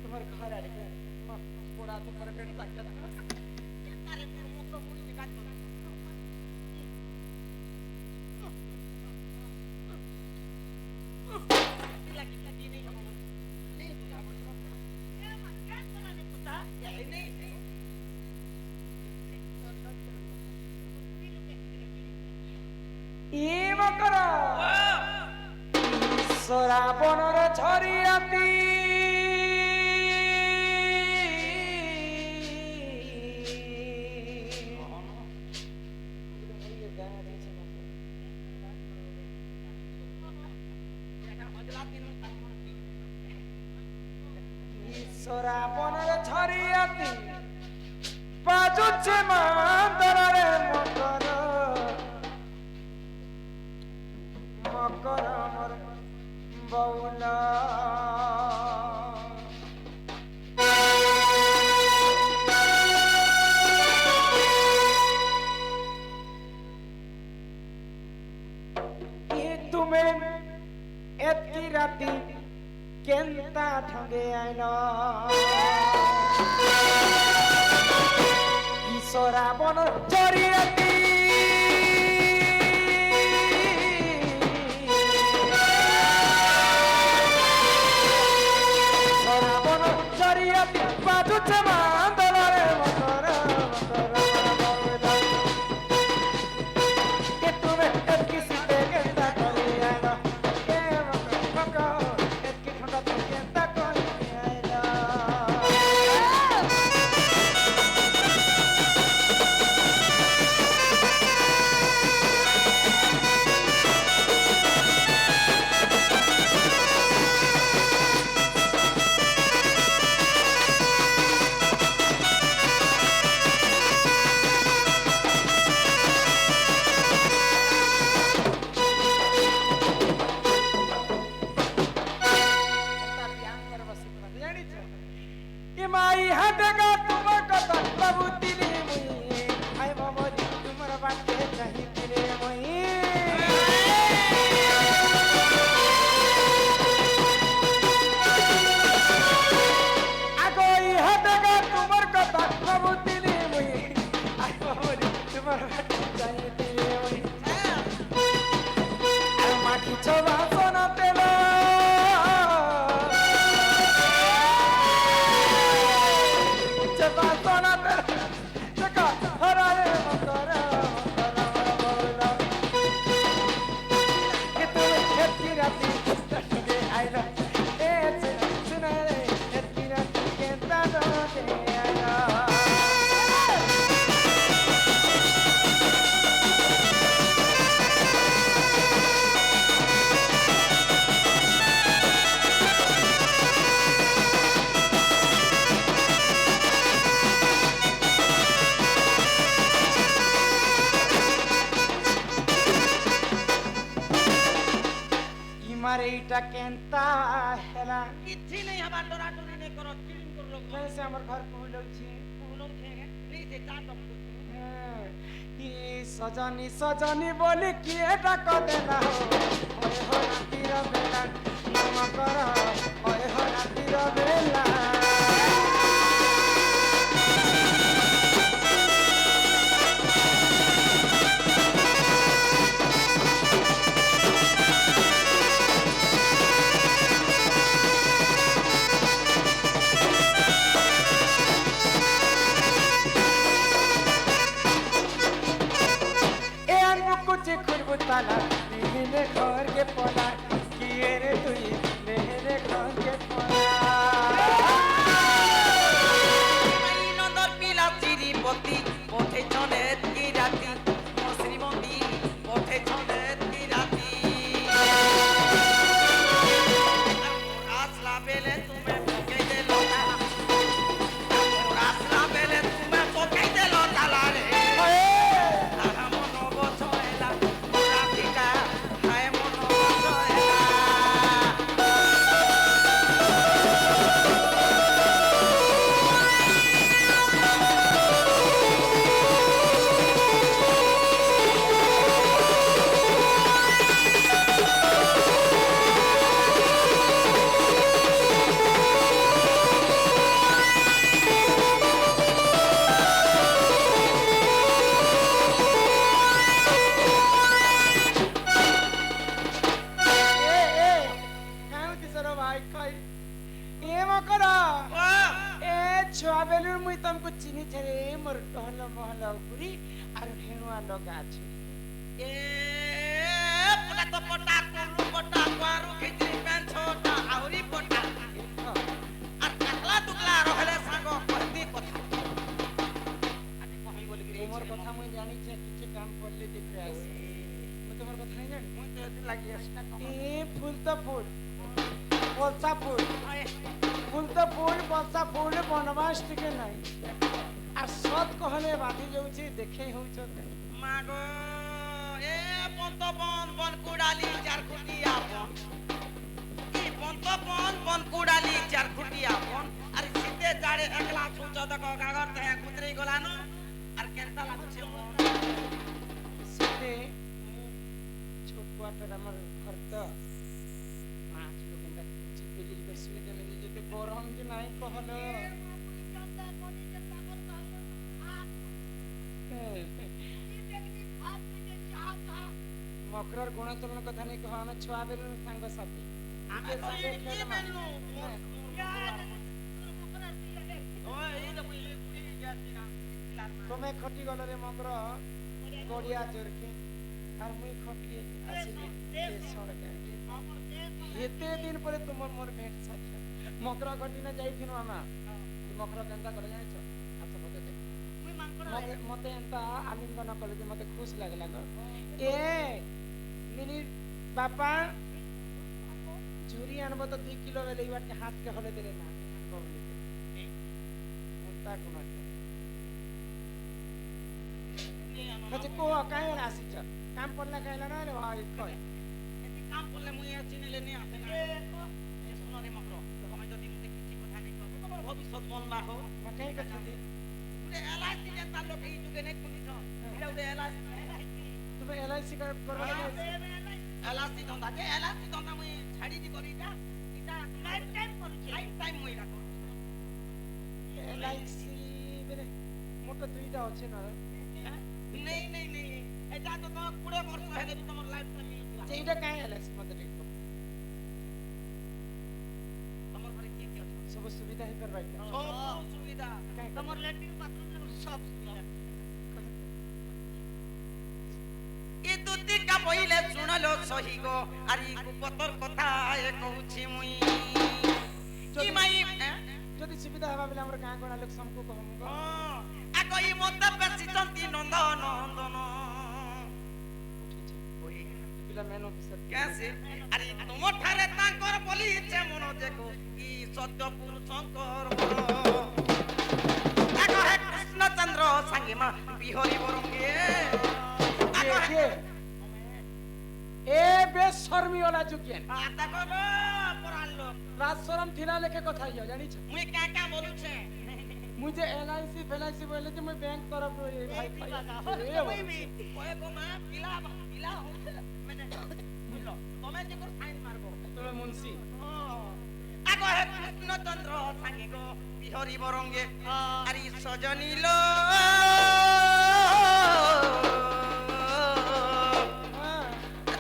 তোমার ঘর আর পোড়া তোমার পেট থাকতে আরে মুখ মুড়ি কাজ করো lagi tadi nih kamu nih kamu ya makan kalau nih puta ya ini ima kara Surabonar ঝরিয়াতি Surabonar ঝরিয়াতি বাজুছে মান্দরারে মকর মকর আমার বউলা তুমি এতকি রাতি কেনতা ঠগে আইলা Surabonar ঝরিয়াতি Surabonar ঝরিয়াতি বাজুছে মান্দরারে মকর মকর বউলা কে তুমি এতকি সিতে কেনতা করে আইলা কে মকর মকর এতকি ঠান্ডা তো কেনতা করে আইলা माई हटगा तुम कता बाबू तिले मुई हाय बाबरी तुमर बाटे नहीं तिले मुई आगोई हटगा तुमर कता बाबू तिले मुई हाय बाबरी तुमर बाटे नहीं तिले मुई माखी छवा सोना तेला मारे इटा केनता हेला किछि नहीं हमार डरा डरी नहीं करो क्लीन कर लो कैसे हमर घर पुलौ छी लोग थे नहीं से चाट ई सजनी सजनी बोली किए डाक देला हो ओए हो रातीर बेला नम कर ओए हो रातीर बेला ताला मेरे घर के पोला किए रे तुई मेरे घर के पोला आई नंदर पिला चिरी पति पठे छने की राती मोर श्रीमती पठे छने की राती आसला बेले तुम्हें पके दे लोटा आसला बेले तुम्हें पके दे लोटा ला रे ए টহল মহল উপরি আর হেনুয়া লগা আছে এ পটা তো পটা কুরু পটা কুয়ারু খিচড়ি প্যান ছোটা আউরি পটা আর টাকলা টুকলা রহলে সাঙ্গ কহতি কথা আজ কহি বলি গরি তোমার কথা মুই জানিছে কিছু কাম করলে দেখে আসি মই তোমার কথা নাই জানি মুই তো এদি লাগি আছে না কম এ ফুল তো ফুল বলসা ফুল ফুল তো ফুল বলসা ফুল বনবাস টিকে নাই আর সৎ কহলে বাঁধি যাଉଛି দেখে হউছ মাগো এ পন্ত বন বন কুড়ালি চার খুটিয়া বন কি পন্ত বন বন কুড়ালি চার খুটিয়া বন আর শীতে জাড়ে একলা ছুচ দেখো গাগর তে কুতরি গলানো আর কেনতা লাগুছে মন সেতে ছোট কোয়ার্টার আমার ঘর তো পাঁচ লোক এন্টা কিছু পেলি বেশি দেলে যেতে গরম যে নাই কহল মকরর গুণাচরণ কথা নেই কহ আমি ছুয়া বেলুন সাঙ্গ সাথী আমি তো কি মেনু ওই এই তো বুঝলি কুড়ি যাচ্ছি না তুমি খটি গলরে মকর গড়িয়া জোরকে আর মুই খটি আসিলি সড়কে হেতে দিন পরে তোমার মোর ভেট সাক্ষাৎ মকর ঘটি না যাইছিনু আমা মকর কেনতা করে জানিছ আচ্ছা বলতে দে মতে এন্তা আলিঙ্গন কলে যে মতে খুশ লাগলা গো এ মিনি বাপা ঝুরি আনবো তো 2 কিলো বেলে ইবারকে হাতকে হলে দিলে না আনবো বলে এন্তা কোন কাছে কো কাই আসিছ কাম পড়লা খাইলা না রে ভাই কই এতি কাম করলে মুই আর চিনেলে নি আসে না এ শোনো রে মকর তুমি যদি মুতে কিছু কথা নাই কও তোমার ভবিষ্যৎ মন না হো মাকাই কথা দি উড়ে এলআইসি যে তার লোক এই যুগে নেই শুনিছ এটা উড়ে এলআইসি তুমি এলআইসি করবা লাগি এলআইসি ধন্দা যে এলআইসি ধন্দা মুই ছাড়ি দি করি এটা এটা লাইফ টাইম করছি লাইফ টাইম মুই এটা করছি এলআইসি বেরে মোটা দুইটা আছে না নেই নেই নেই এটা তো তোমার 20 বছর হয়ে গেছে তোমার লাইফ টাইম মিলছিল সেইটা কাই এলআইসি মতে ঠিক তোমার ঘরে কি কি আছে সব সুবিধা হে করবাই সব সুবিধা কাই তোমার ল্যাট্রিন বাথরুম সব সুবিধা ই দুতিকা বইলে শুনলো সহি গো আর ই কুপতর কথা এ কହୁছি মুই কি মাই যদি সুবিধা হবা বলে আমরা গাঁ গণা লোক সমকু কহম গো আগ ই মতে বেশি চন্তি নন্দ নন্দন ওই পিলা মেন অফিসার কেসে আরে তোমার ঠারে তাঙ্কর বলিছে মন দেখো ই সত্য পুরুষঙ্কর বর আগ হে কৃষ্ণচন্দ্র সাঙ্গে মা বিহরি বরঙ্গে আগ হে এ বেশর্মী ওলা জুকিয়েন দেখো গো পরাল লোক রাজ শরম থিলা লেখে কথা হিয়া জানিছ মুই কা কা বলুছে মুঝে এলআইসি ফেলাইসি বলে যে মই ব্যাংক তরফ এ ভাই খাই ওয়ে গো মা পিলা পিলা হচ্ছে মানে বুঝলো তুমি যে কর সাইন মারবো তুমি মুন্সি আগ হে কৃষ্ণচন্দ্র সাঙ্গে গো বিহরি বরঙ্গে আরি সজনীল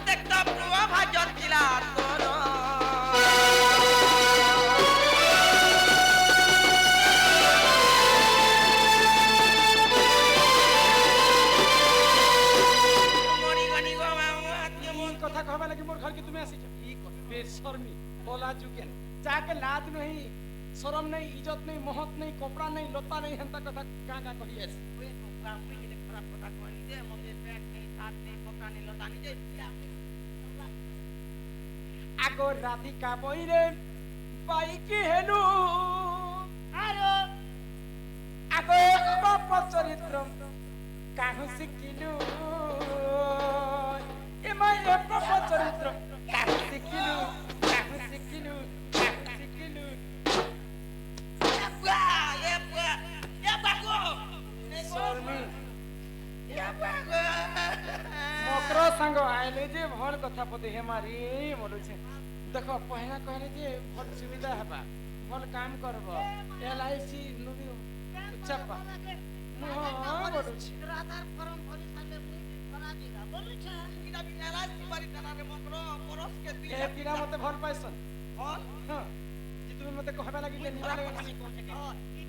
দেখতা প্রভা ভাজতিলা তোর মরি গনি গো এই কথা কহবা লাগি মোর ঘর কি তুমি আসিছ বেশর্মী ওলা জুকিয়েন যাকে লাজ नहीं शरम नहीं इज्जत नहीं महत नहीं कपड़ा नहीं लता नहीं हंता कथा का कही आसी ওই কোকরা কই যে খারাপ কথা কই যে মতে প্যান্ট নেই শার্ট নেই কপড়া নেই লতা নেই যে আগো রাধিকা বইরে বাইকি হেলু আরো আগো বাপ চরিত্র কাহু শিখিলু এমাই এ বাপ চরিত্র কাহু শিখিলু কাহু শিখিলু কাহু শিখিলু এ বাগো শর্মী এ বাগো মকর সাঙ্গ আইলে যে ভাল কথা পদে হে মারি মরুছে দেখো পহলা कहले যে ভাল সুবিধা হবা ভাল কাম করব এলআইসি নুবি চাপা মু বলুছি রাধার ফরম ভরি সালে মুই করা দিগা বলুছে কিটা বিনারাজ বাড়ি টানারে মকর পরস কে এ দিয়ে পিরা মতে ভাল পাইছন হল হ্যাঁ যে তুমি মতে কহবা লাগি যে নিবালে আমি কোছে কে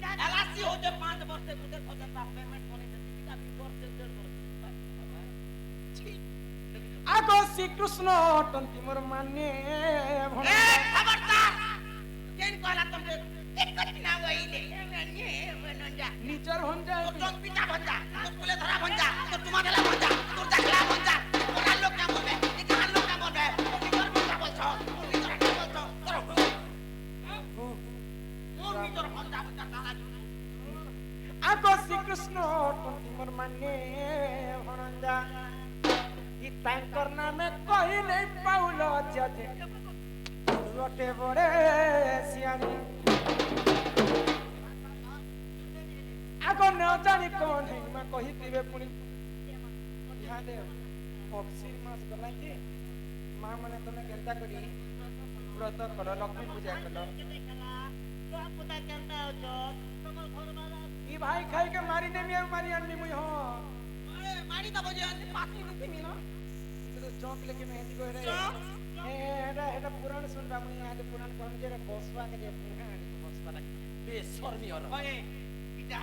एलआईसी हो जे 5 वर्ष से गुजर पजंता पेमेंट होने से टिकट भी वर्ष से 1.5 वर्ष आगो श्रीकृष्ण टंती मोर माने भण ए खबरदार केन कहला तुमके टिकट ना वइले ने मनंजा निचर होन जाए तो जोग पिता भंजा तो पुले धरा भंजा तो तुम्हारे भंजा तो जखला भंजा तोरा लोग क्या बोल रहे ये कहां लोग क्या बोल रहे तो निकर भंजा बोल छो तो निकर क्या बोल छो तोरा ओ निकर भंजा भंजा तारा आगो श्रीकृष्ण टंती मोर माने भणजा ई तांकर नामे कहिले पाउलो जजे रोटे बड़े सियानी आगो न जानी कौन है मैं कही दिवे पुनी ध्यान दे पक्षी मास गला के मां माने तने केनता करी व्रत कर लक्ष्मी पूजा कर ई भाई खाई के मारी देमी आ मारी अन्नी मुई हो मारी ता बजे पासी रुपी मिलो तो चौक लेके मेहंदी को रे ए एटा पुराण सुन बा मुई आज पुराण कोन जे रे बसवा के जे पुराण बसवा लगे बेशर्मी और ओए इटा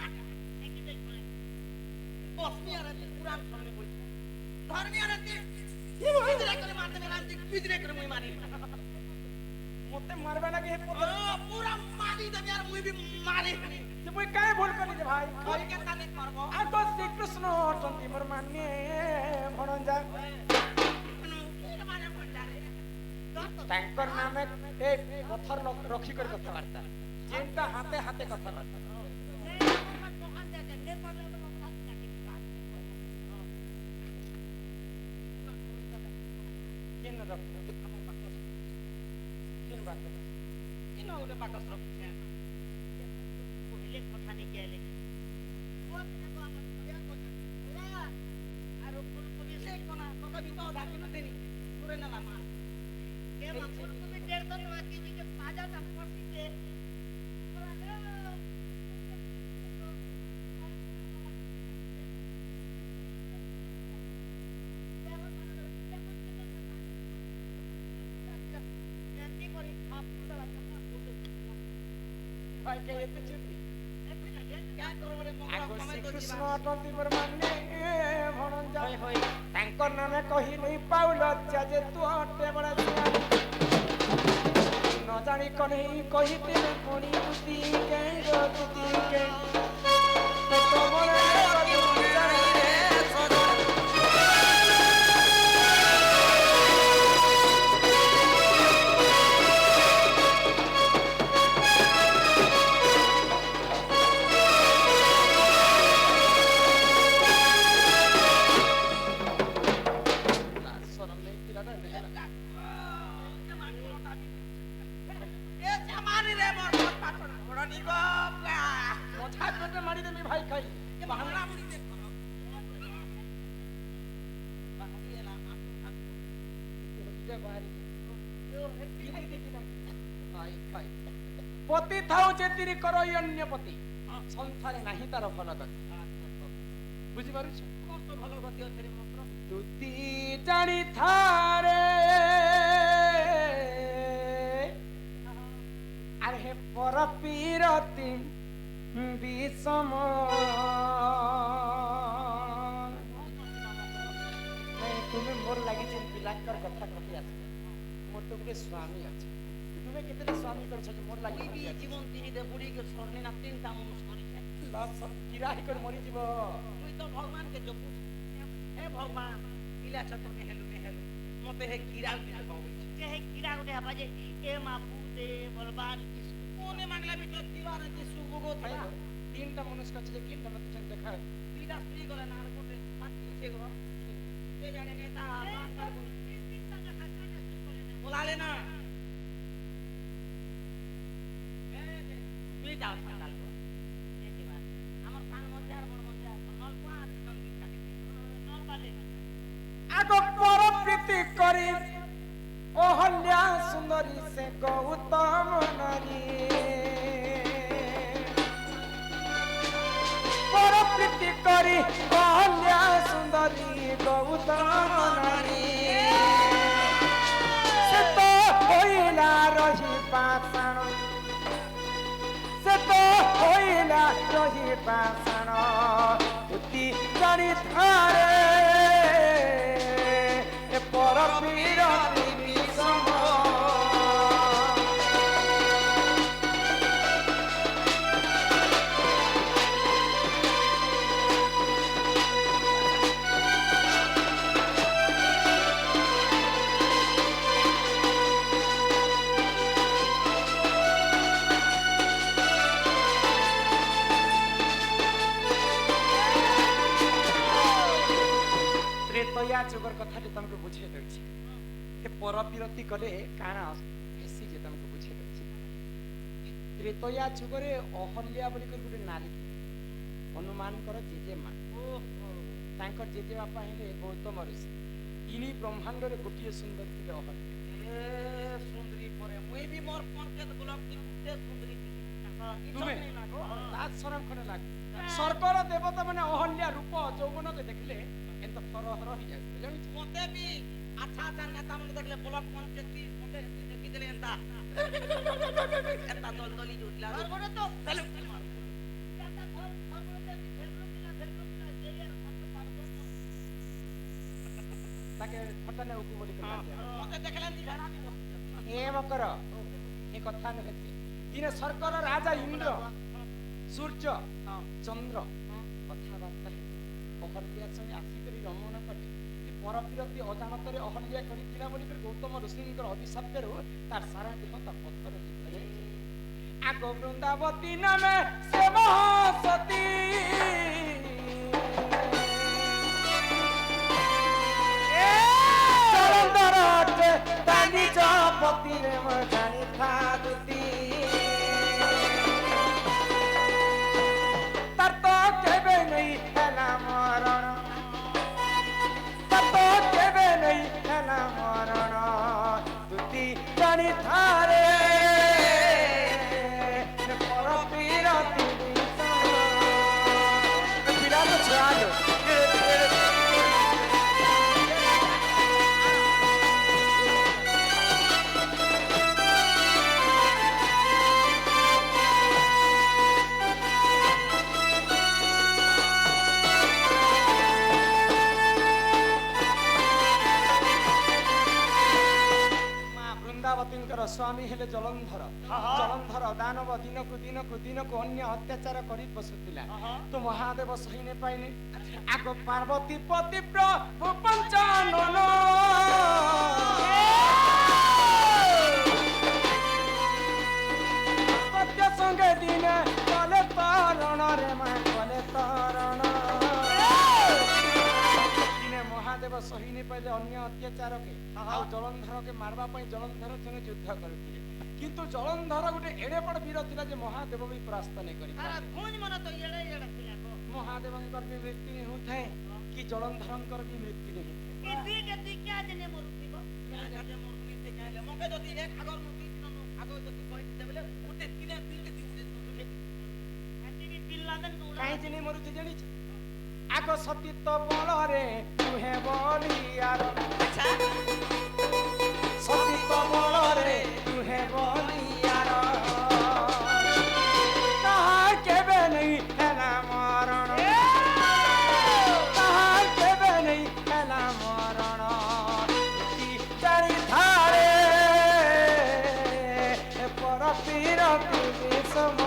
बसमी आरे पुराण सुनने बोल धर्मी आरे किजरे करे मारते मेरा किजरे करे मुई मारी मोते मारबा लगे हे पूरा मारी दे यार मुई भी मारी जे मुई काहे भूल करी जे भाई बोल के ताने करबो आगो श्रीकृष्ण टंती मोर माने भणजा तांकर नामे ए पत्थर रखी कर कथावार्ता जेनटा हाथे हाथे कथावार्ता किन रख किन बात इन ओले बाकस रख पहिले कथा नहीं केले आरो फुल पुलिस एक कोना कका भी तो धाकी न देनी पुरे ना लामा के फुल पुलिस डेढ़ तो वाकी जी के पाजा ता पसी के भाई के ये चुपी क्या करो रे आगो श्रीकृष्ण टंती मोर माने भणजा होय होय तांकर नामे कहि नहीं पाउलो जे तू हटे बड़ा न जानी कन्हई कहि तेरे कोनी बुद्धि के रोती के तो मोरे पति थाउ जेतिरी करो अन्य पति संसारे नाही तार फल गति बुझी पारु छ कष्ट भलो गति अथरे मात्र तुति जानी थारे अरे हे पर पीरति विषम तुम्हें मोर लगी जे पिलाकर कथा कथि आछ मोर तो गुटे स्वामी अछि तुम्हें केते स्वामी कर छ मोर लगी भी जीवन तिनी दे बुढ़ी के छोड़ने ना तीनटा मनुष्य करी छै लाश किराही कर मरी जीव मुई तो भगवान के जपू हे भगवान इला छत में हेलु मते हे कीड़ा के बाबू के हे कीड़ा उठे बाजे ए मापू दे बलवान किसको कोने मांगला भी तो दीवार के सुगो था तीनटा मनुष्य छ जे किनटा मत छ देखा तीनटा स्त्री गला ना कोटे पाती छे गो ते जाने नेता बोला लेना तुई जाओ संडाल को ए जीवा हमर कान मजार बड़ मजार नल को आ संगीत काटे नल बाले आगो पर प्रीति करी ओहल्या सुंदरी से गौतम नारी पर प्रीति करी ओहल्या सुंदरी गौतम नारी से तो होइला रही पाषाण से तो होइला ରହି ପାଷାଣ ତୁତି ଜାଣି ଥାରେ ଏ ପର ବିରତି ବିଷମ ତ୍ରେତୟା ଯୁଗର କଥାଟି ତମକୁ ବୁଝେଇ ଦଉଛି ଏ ପର ବିରତି କଲେ କାଣା ହେସି ଯେ ତମକୁ ବୁଝେଇ ଦଉଛି ତ୍ରେତୟା ଯୁଗରେ ଅହଲ୍ୟା ବୋଲି କରି ଗୋଟେ ନାରୀ ହନୁମାନଙ୍କର ଜେଜେମା ତାଙ୍କର ଜେଜେବାପା ହେଲେ ଗୌତମ ଋଷି ଇନି ବ୍ରହ୍ମାଣ୍ଡରେ ଗୋଟିଏ ସୁନ୍ଦରୀ ଥିଲେ ଅହଲ୍ୟା ସୁନ୍ଦରୀ ପରେ ମୁଇ ବି মোর পঞ্চায়েত ব্লক তে সুন্দরী ତୁମେ ଲାଜ ସରମ ଖଣ୍ଡେ ଲାଗେ ସ୍ୱର୍ଗର ଦେବତା ମାନେ ଅହଲ୍ୟା ରୂପ ଯୌବନକେ ଦେଖିଲେ ଏତ ଥରହର ହେଇଯାଉଥିଲେ ଜାଣିଛୁ মতে বি আচ্ছা আচ্ছা নেতা মানে দেখলে ব্লক পঞ্চায়েত মতে দেখি দিলে এন্তা এন্তা দল দলি জুটলা তারপরে তো তাহলে ତାକେ ଫଟାନେ ଉକୁ ବୋଲି মতে দেখলেন জি ভেড়া দি ଏ ମକର ଏ କଥା ନୁହେଁ ଦିନେ ସ୍ୱର୍ଗର ରାଜା ଇନ୍ଦ୍ର ସୂର୍ଯ୍ୟ ଚନ୍ଦ୍ର କଥାବାର୍ତ୍ତା ଅହଲ୍ୟା ସଙ୍ଗେ ଆସିକରି ରମଣ କଲେ ପରବିରତି ଅଜାଣତରେ ଅହଲ୍ୟା କରିଥିଲା ବୋଲିକରି ଗୌତମ ଋଷିଙ୍କର ଅଭିଶାପରୁ ତାର ସାରା ଦେହ ତା ପଥର ଆଗ ବୃନ୍ଦାବତୀ ନାମେ ସେ ମହାସତୀ ତା ନିଜ ପତିରେ ଜାଣିଥା ଦୁତି ତାର ତ କେବେ ନେଇ ହେଲା ମରଣ ତାର ତ କେବେ ନେଇ ହେଲା ମରଣ ଦୁତି ଜାଣିଥାରେ ପର ବିରତି ବିରାଟ ଛୁଆଲୋ ବୃନ୍ଦାବତୀଙ୍କର ସ୍ୱାମୀ ହେଲେ ଜଳନ୍ଧର ଜଳନ୍ଧର ଦାନବ ଦିନକୁ ଦିନକୁ ଦିନକୁ ଅନ୍ୟ ଅତ୍ୟାଚାର କରି ବସୁଥିଲା ତ ମହାଦେବ ସହି ନ ପାଇଲେ ଆଗ ପାର୍ବତୀ ପତି ପ୍ରଭୁ ପଞ୍ଚାନନ ସତ୍ୟ ସଙ୍ଗେ ଦିନେ କଲେ ତରଣରେ ମା କଲେ ତରଣ ମହାଦେବ ସହି ନ ପାଇଲେ ଅନ୍ୟ ଅତ୍ୟାଚାରକେ ଆଉ ଜଳନ୍ଧରକେ ମାରବା ପାଇଁ ଜଳନ୍ଧର ସଙ୍ଗେ ଯୁଦ୍ଧ କରୁଥିଲେ କିନ୍ତୁ ଜଳନ୍ଧର ଗୋଟେ ଏଡେ ବଡ ବୀର ଥିଲା ଯେ ମହାଦେବ ବି ପରାସ୍ତ ନେଇ କରି ମହାଦେବଙ୍କର ବି ମୃତ୍ୟୁ ନେଇ ହଉଥାଏ କି ଜଳନ୍ଧରଙ୍କର ବି ମୃତ୍ୟୁ ନେଇ କାହିଁ ଜିନି ମରୁଛି ଜାଣିଛୁ ଆଗ ସତୀତ୍ୱ ବଳରେ ତୁହେ ବଲିଆର ସତୀତ୍ୱ ବଳରେ ତୁହେ ବଲିଆର ତାହା କେବେ ନେଇ ହେଲା ମରଣ ତାହା କେବେ ନେଇ ହେଲା ମରଣ ଚାରିଧାରେ ପର ବିରତି ବିଷମ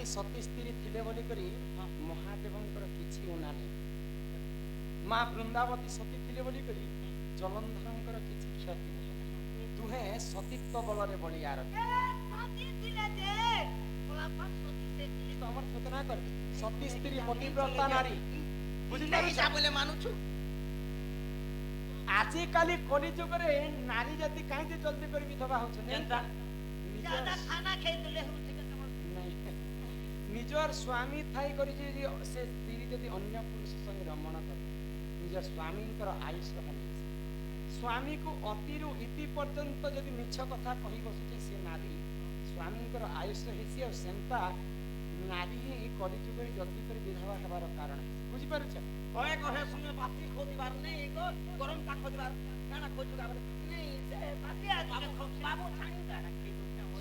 ସତୀ ସ୍ତ୍ରୀ ଥିଲେ ବୋଲି କରି ମହାଦେବଙ୍କର କିଛି ଉଣା ନାହିଁ ମା ବୃନ୍ଦାବତୀ ସତୀ ଥିଲେ ବୋଲି କରି ଜଳନ୍ଧରଙ୍କର କିଛି କ୍ଷତି ନାହିଁ ଦୁହେଁ ସତୀତ୍ୱ ବଳରେ ବଳିଆର ତମର ସୂଚନା କରିବି ସତୀ ସ୍ତ୍ରୀ ପତିବ୍ରତା ନାରୀ ବୁଝିଲେ ମାନୁଛୁ ଆଜିକାଲି କଲି ଯୁଗରେ ନାରୀ ଜାତି କାହିଁକି ଜଲ୍ଦି କରି ବିଧବା ହଉଛନ୍ତି ज्यादा खाना खाई देले हम ठीक है नहीं निजर स्वामी थाई करी जे से स्त्री जदि अन्य पुरुष संग रमण करे निजर स्वामींकर आयुष हानि स्वामी को अतिरु इति पर्यंत जदि मिछ कथा कहि बसुचे से नारी स्वामींकर आयुष हेसी और सेंता नारी ही कलिजुग जल्दी कर विधवा हेबार कारण बुझी पारुछ कहे कहे समय बाती खोदिबार नहीं को गरम का खोदिबार काना खोजुगा नहीं से बाती बाबू छाणी दा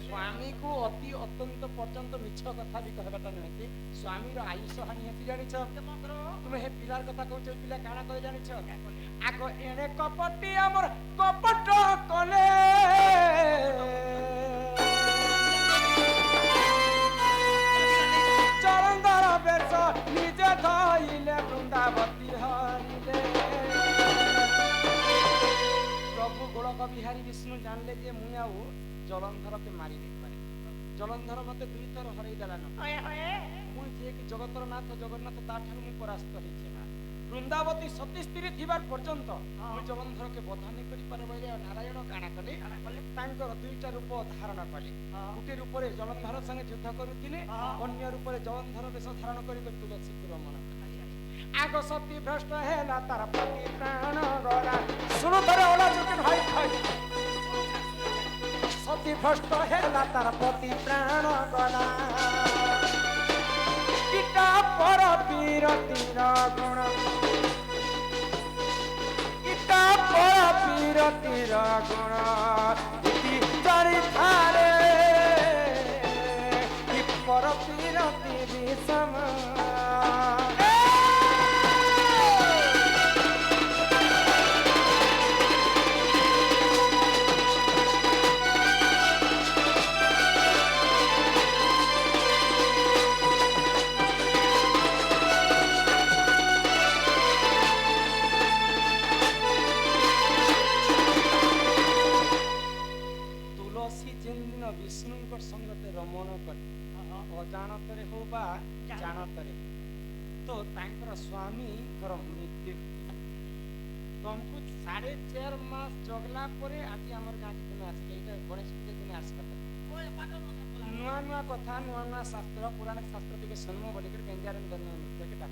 स्वामी को अति अत्यंत पर्यंत मिछ कथा भी कहबाटा नहीं स्वामी रो आयुष हानि हेती जानिछ तुमे हे पिलार कथा कहउछ पिला काना कहि जानिछ आगो एने कपटी हमर कपट कले चरंदर बेस निजे धइले वृंदावती हरिले प्रभु गोलक बिहारी विष्णु जानले जे मुई आउ जलंधर के मारी नहीं पारे जलंधर मते दुई थर हरई देलान मुई जे कि जगतर नाथ जगन्नाथ ताठार मुई परास्त होइछे ना वृंदावती सती स्त्री थिबार पर्यंत मुई जलंधर के बधा नहीं करि पारे बले नारायण काना कले तांकर दुईटा रूप धारण कले गुटे रूप रे जलंधर संगे युद्ध करुथिले अन्य रूप रे जलंधर वेश धारण करि तुलसी को रमण आगो सती भ्रष्ट हेला तार पति प्राण गला सुनो थरे ओला जुके भाई भाई सती भ्रष्ट हेला तार पति प्राण गला कीटा पर पीरतीर गुण कीटा पर पीरतीर गुण इति जानि थारे कि पर पीरती विषम विष्णुंकर संगते रमण कर अजाणतरे हो बा जानतरे तो तांकर स्वामी कर मृत्यु तुमको 4.5 मास जगला परे आज हमर गांधी तुम आसी एटा गणेश पूजा दिन आस करता नुआ नुआ कथा नुआ नुआ शास्त्र पुराण शास्त्र दिके सन्म बोली कर बेंजारन दन केटा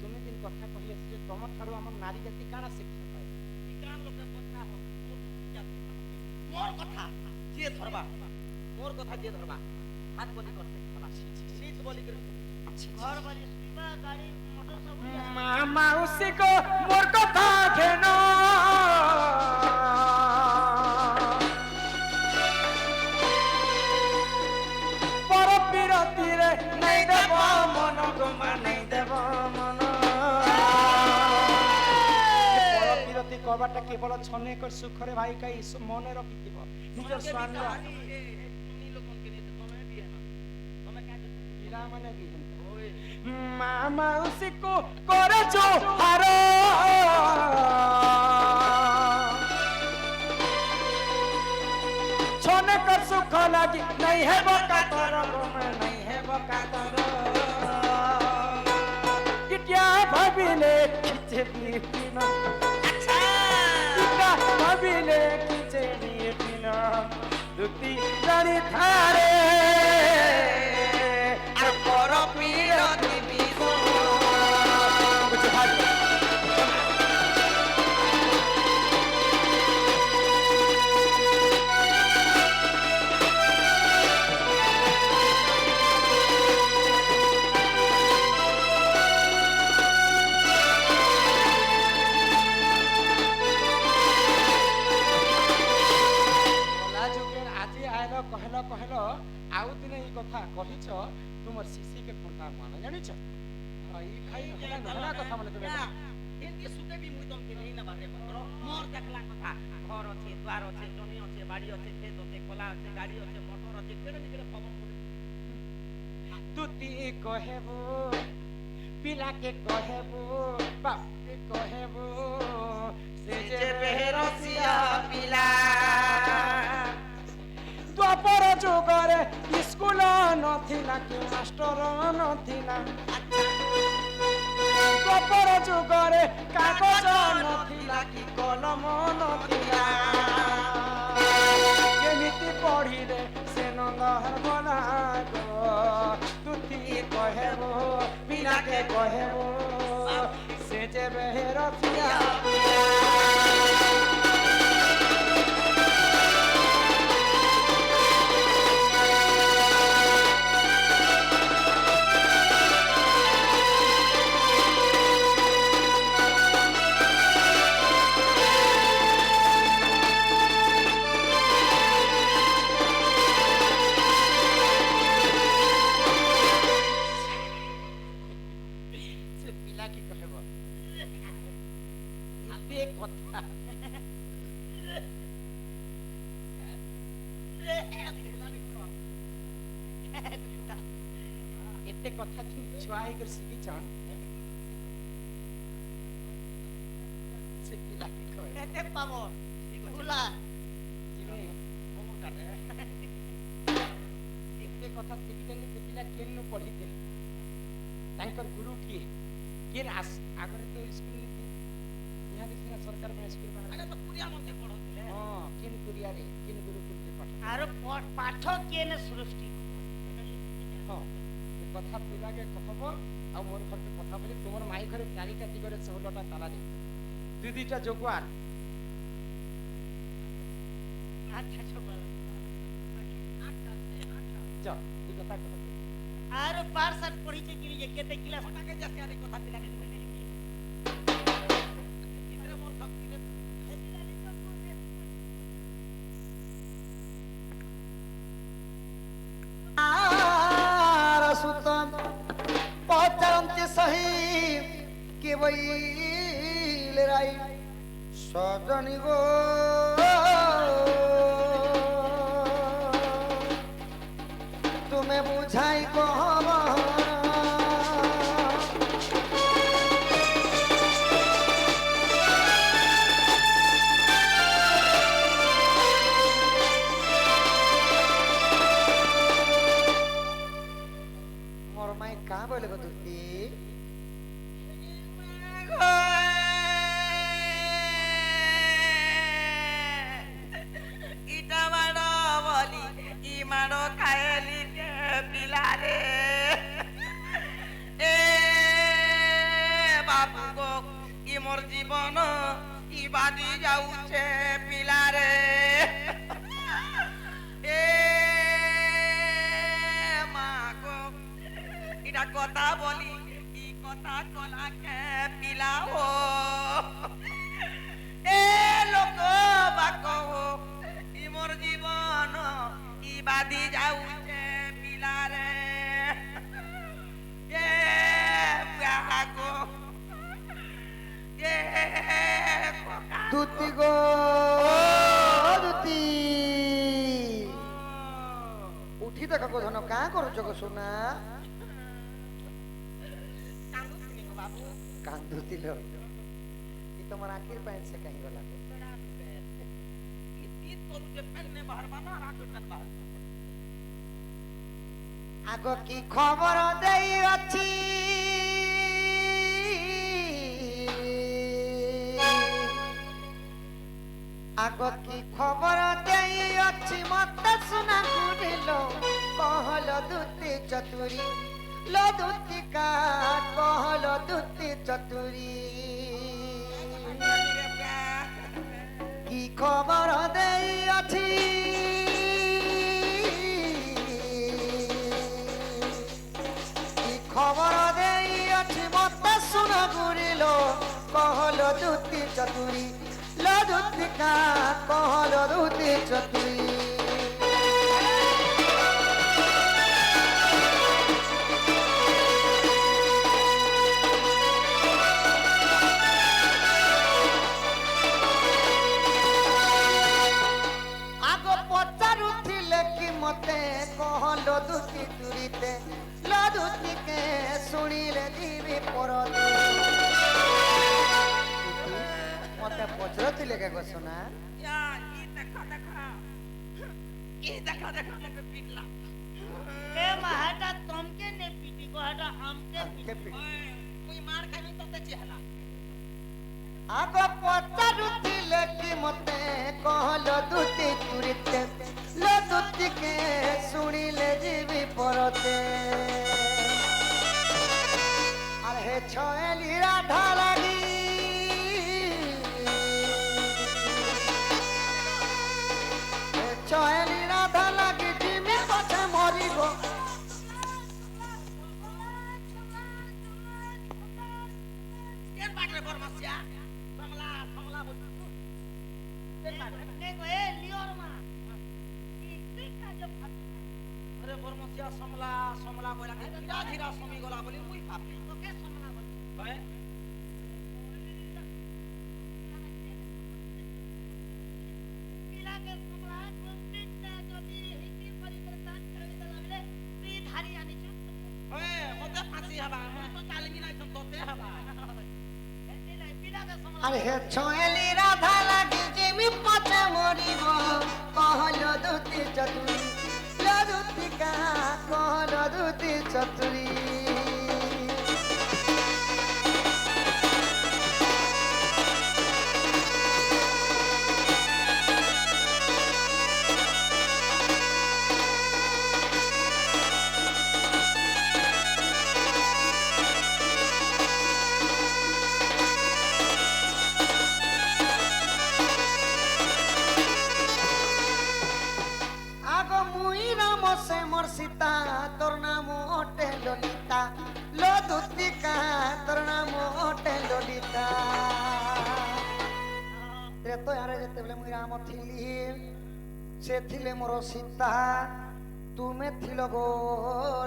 तुम दिन कथा कहि आसी जे तुम थारो हमर नारी जाति काना शिक्षा पाए विज्ञान लोक कथा हो मोर कथा जे धरबा मोर कथा जे धरबा हाथ बोली करते खला नीच बोली कर घर वाली सुबह गाड़ी मोटर सब मामा उसी को मोर कथा घेनो पर पिरती रे नहीं देबो मन गुमा नहीं देबो मन पर पिरती कहबाटा केवल छने कर सुख रे भाई कई मने रखिथिबो निजर स्वामी तुमनी लोगन के लिए समय भी है ना समय क्या पिला माने भी मामा उसी को करे जो हारो छने कर सुख लागी नहीं है बकातर नहीं है बकातर किटिया भाबिले खिचे बिपिना अच्छा किटिया भाबिले खिचे बिपिना दुती जानी थारे और पर पीरती विषम कुछ हाथ कहलो कहलो आउ दिने ई कथा कहिछ तुमर शिशी के कोंटा मान जानिछ ई खाई होला नहला कथा माने तुमे इनके सुते भी मुई तुमके नहीं ना बारे करो मोर देखला कथा घर अछि द्वार अछि जमी अछि बाड़ी अछि खेत अछि कोला अछि गाड़ी अछि मोटर अछि केने निकले पवन तुती कहेबो पिला के कहेबो बाप के कहेबो से जे बेरसिया पिला द्वापर जुगरे स्कूल नथिला कि मास्टर नथिला द्वापर जुगरे कागज नथिला कि कलम नथिला केमिति पढ़िले কহেব পিলাকে কহেব সে যে বেহের পিয়া সে পিলাকে কহেব এতে কথা এতে কথা তুমি ছুয়া হইকর শিখিছন সে পিলাকে কহেব এতে পাবো ভুলা এতে কথা শিখিছেন সে পিলা কেন পড়িছেন ତାଙ୍କର ଗୁରୁ କିଏ କିଏ ଆଗରେ ତ ସ୍କୁଲ নীতি ଇହାଦେ ସିନା ସରକାର ପାଇଁ ସ୍କୁଲ ବାହାରେ ଆରେ ତ କୁଡ଼ିଆ ମତେ ପଢଉଥିଲେ ହଁ କିନ୍ କୁରିଆରେ କିନ୍ ଗୁରୁକୁଲରେ ପାଠ আর পাঠ কেনে সৃষ্টি ହଁ ଏ କଥା ପିଲାକେ କହବ ଆଉ ମୋର ଘରକେ କଥା ବୋଲି ତୁମର ମାଇ ଘରେ ଚାରିଟା ଦିଗରେ 16ଟା ତାଲା ଦେଇ ଦୁଇ ଦୁଇଟା ଜଗୁଆର আচ্ছা ছোট ଯାଅ ଦୁଇ କଥା କହ আর পারসান পড়িছে কি যে কেতে ক্লাস ওটাকে যাতে আরে কথা পিলাকে বলে ভিতরে মোর শক্তি রে सुतम पचरंती सही के वैल राई सजनी गो तुम्हें बुझाई कहबा मोर माई का बोले गो दुती ইটা মাড়ো বলি ই মাড়ো খায়লি পিলারে এ বাবু গো ই মোর জীবন ই বাদি যাউছে পিলারে এ মা গো ইটা কথা বলি ই কথা কলাকে পিলাও এ লোক বাক ই মোর জীবন ই বাদি যাউছে পিলারে এ বাগো এ दुती गो दुती उठी देखा को धन का करूच गो सोना কান্দুছিনি গো বাবু कांदुतिल ई तमर आखिर पैंट से कहीं गला ঈদ করুছে পেনে বাহারবা না রাখবেন বাহার आगो की खबर देई अछि आगो की खबर देई अछि मत सुना गुडिलो कहलो दुती चतुरी लो दुती का कहलो दुती चतुरी की खबर देई अछि की खबर देई अछि मत सुना गुडिलो कहलो दुती चतुरी लो दुती का कहलो दुती चतुरी आगो पचारुथिले कि मते कहलो दुती तुरीते लो दुती के सुनिले जीवी परते मते पचरथिले के गोसना या ई দেখা দেখা ई দেখা দেখা মকে পিটলা এ মাহাটা তমকে নে পিটি গো হাটা আমকে हमके পিটি पिट তুই মার খাবি তোতে চেহলা आगो पचारुथिले कि मते कहलो दुती तुरीते लो दुती के सुनिले जीवी परते ছয়েলি রাধা লাগি ছয়েলি রাধা লাগি জিমি পছে মরিব কেন বাটরে বরমাসিয়া সমলা সমলা বলছিস কেন বাটরে देखो ए लियोर मा কি কাজ ভাবি আরে বরমাসিয়া সমলা সমলা বলা কি ধীরা ধীরা সমি গলা বলি মুই ভাবলি তোকে সমলা বল হয় পিলাকে সমলা কমপ্লিটটা যদি হিতি পরিবর্তন করে দেলা বলে তুই ধারি আনিছ হয় মতে ফাঁসি হবা মুই তো চালিকি নাই তোতে হবা পিলাকে সমলা আরে হে ছয়েলি রাধা লাগি জিমি পছে মরিব কহল দুতি চতুরি লদুতি কা কহল দুতি চতুরি আগো মুই রাম সে মোর সীতা তোর নাম ওটে ললিতা লদুতিকা তোর নাম ওটে ললিতা ত্রেতো আরে যেতেবেলে মুই রাম থিলি সে থিলে মোর সীতা তুমে থিল গো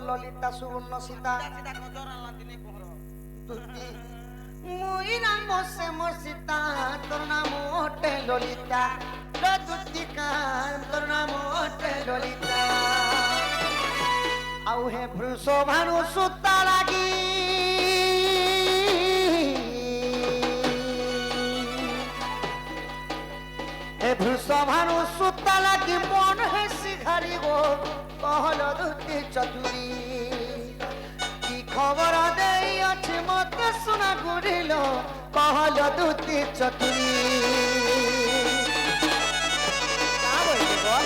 ললিতা সুবর্ণ সীতা সিধা নজর আনলা দিনে কোহর তুতি মুই রাম সে মোর সীতা তোর নাম ওটে ললিতা লদুতিকা তোর নাম ওটে ললিতা আউ হে বৃষভানু সুতা লাগি হে বৃষভানু সুতা লাগি মন হে শিখারি গো কহল দুতি চতুরি কি খবর দেই আছে মতে শোনা গুড়িল কহল দুতি চতুরি কা বইলে বল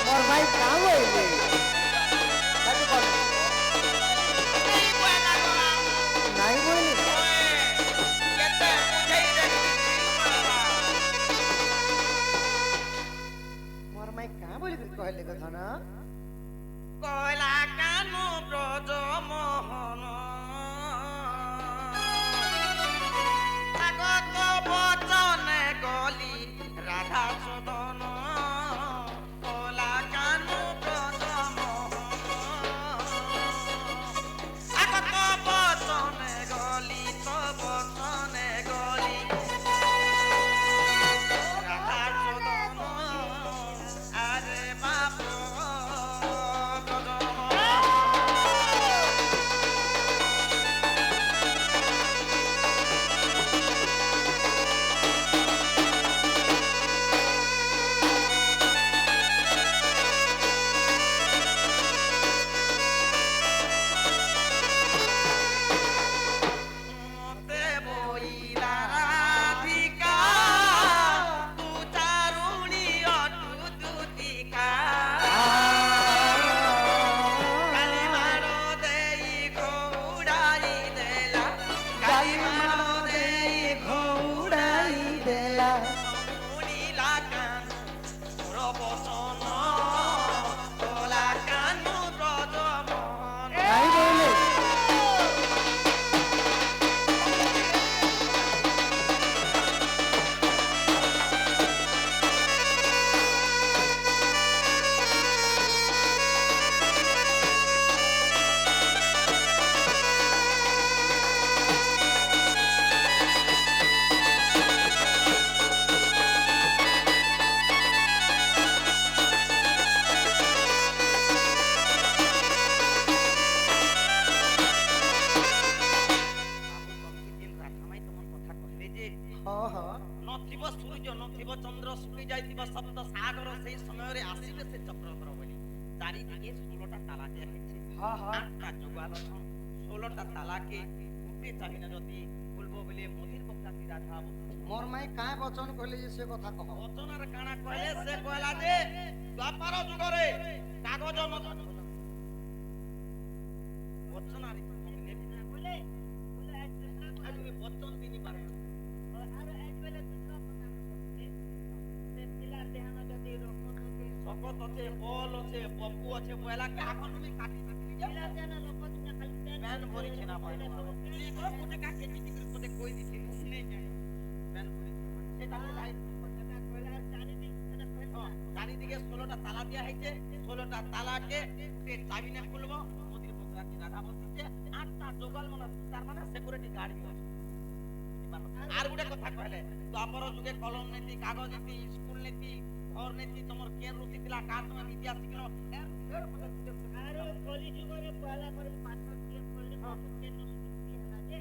মোর ভাই কা বইলে এই বলা গলা নাই বইলে কেতে বুঝাই দে মোর মাই কা বলি কইলে কথা না কয়লা কানু ব্রজ মোহন আগত বচনে গলি রাধা সদন কয়লা কানু ব্রজ মোহন আগত বচনে গলি তো বচনে গলি রাধা সদন আরে বাপ মতে বইলা রাধিকা তু চারুণী অটু দুতিকা কালি মারো দেই ঘোড়াই দেলা কালি মারো দেই ঘোড়াই দেলা মুনিলা কানু মোর বসন তোলা কানু ব্রজ মোহন নাই বইলে নথিব সূর্য নথিব চন্দ্র শুকি যাইতিব সপ্ত সাগর সেই সময়ে আসিবে সে চক্রধর বলি চারিদিকে 16টা তালা দিয়া হইছে হ্যাঁ হ্যাঁ 8টা যুগালছ 16টা তালাকে গুটে চাহিনা যদি বলবো বলে মধির বক্তা রাধা মোর মাই কায় বচন কইলে যে সে কথা কহ বচনার কানা কইলে সে কইলা যে দ্বাপার যুগরে কাগজ বচনারি বলে বলে ওজন দিনি পারে আর একবেলা দুসরা কথা করতে সে পিলার দেহানা যদি রকম যদি শপথ আছে বল আছে বপু আছে বয়লাকে এখন তুমি কাটি দিতে পিলার দেহানা রকম না খালি প্যান ভরিছে না ভাই এগুলো কোটে কাটে চিঠি করে কোটে কই দিছি শুনে যাই প্যান ভরিছে সেটা তো ভাই কথা কইলা আর চারিদিক এটা কইলা চারিদিকে 16টা তালা দেওয়া হয়েছে 16টা তালাকে চাবি না খুলবো মোদির পক্ষে রাধা বলছে 8টা জোগাল মনে তার মানে সিকিউরিটি গার্ড আছে আর গোটে কথা কইলে দ্বাপর যুগে কলম নীতি কাগজ নীতি স্কুল নীতি ঘর নীতি তোমার কে রুচি দিলা কার তুমি ইতিহাস শিখলো আর কলি যুগরে পয়লা করে মাস্টার দিয়ে করলে কেন সুবিধি হলা যে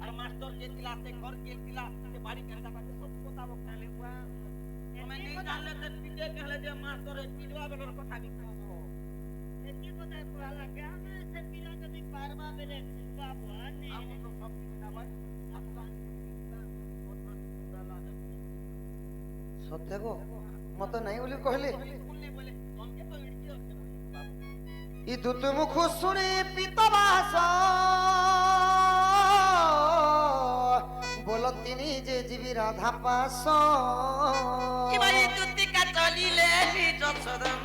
আর মাস্টার যে দিলা সে ঘর কে দিলা সে বাড়ি কেন পাচ্ছে সব কথা বকালে বুয়া তুমি নেই জানলে তো পিটে কহলে যে মাস্টারে পিটবা বেলর কথা বিকাবো এটি কোথায় পয়লা কেন সে পিলা যদি পারবা বেলে বাবু আনে আমি তো সব কিছু না ভাই সত্যি গো মতো নাই বলি কহিলি স্কুল নেই বলে তোমাকে তো ইড়কি হচ্ছে বাবু ই দুত মুখ শুনি পিতবাস বল তিনি যে জীবী রাধা পাস কি ভাই তুতিকা চলিলে নিজ সদন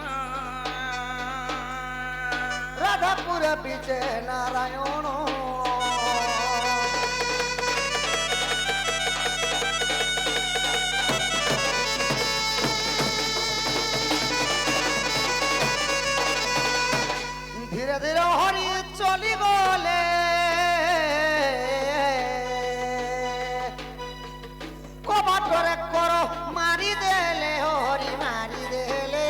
রাধাপুর বিজে নারায়ণ ধীরে ধীরে হরি চলি গলে কবাটরে কর মারি দেলে হরি মারি দেলে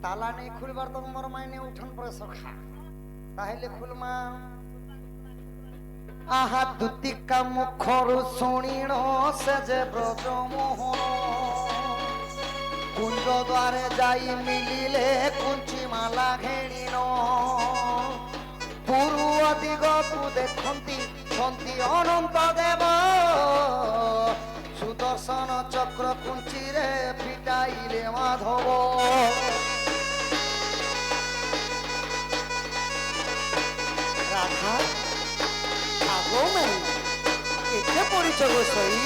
তালা নেই খুলবার তো মোর মাইনে উঠন পরে সখা তাহলে খুলমা আহা দুতিকা মুখরু শুনিণ সে যে ব্রজ মোহন কুঞ্জ দ্বারে যাই মিলিলে কুঞ্চি মালা ঘেণিণ পুরু দিগকু দেখন্তি সন্তি অনন্ত দেব সুদর্শন চক্র কুঞ্চিরে ফিটাইলে মাধব রাধা আগো মাই কেতে পড়িছ গো সই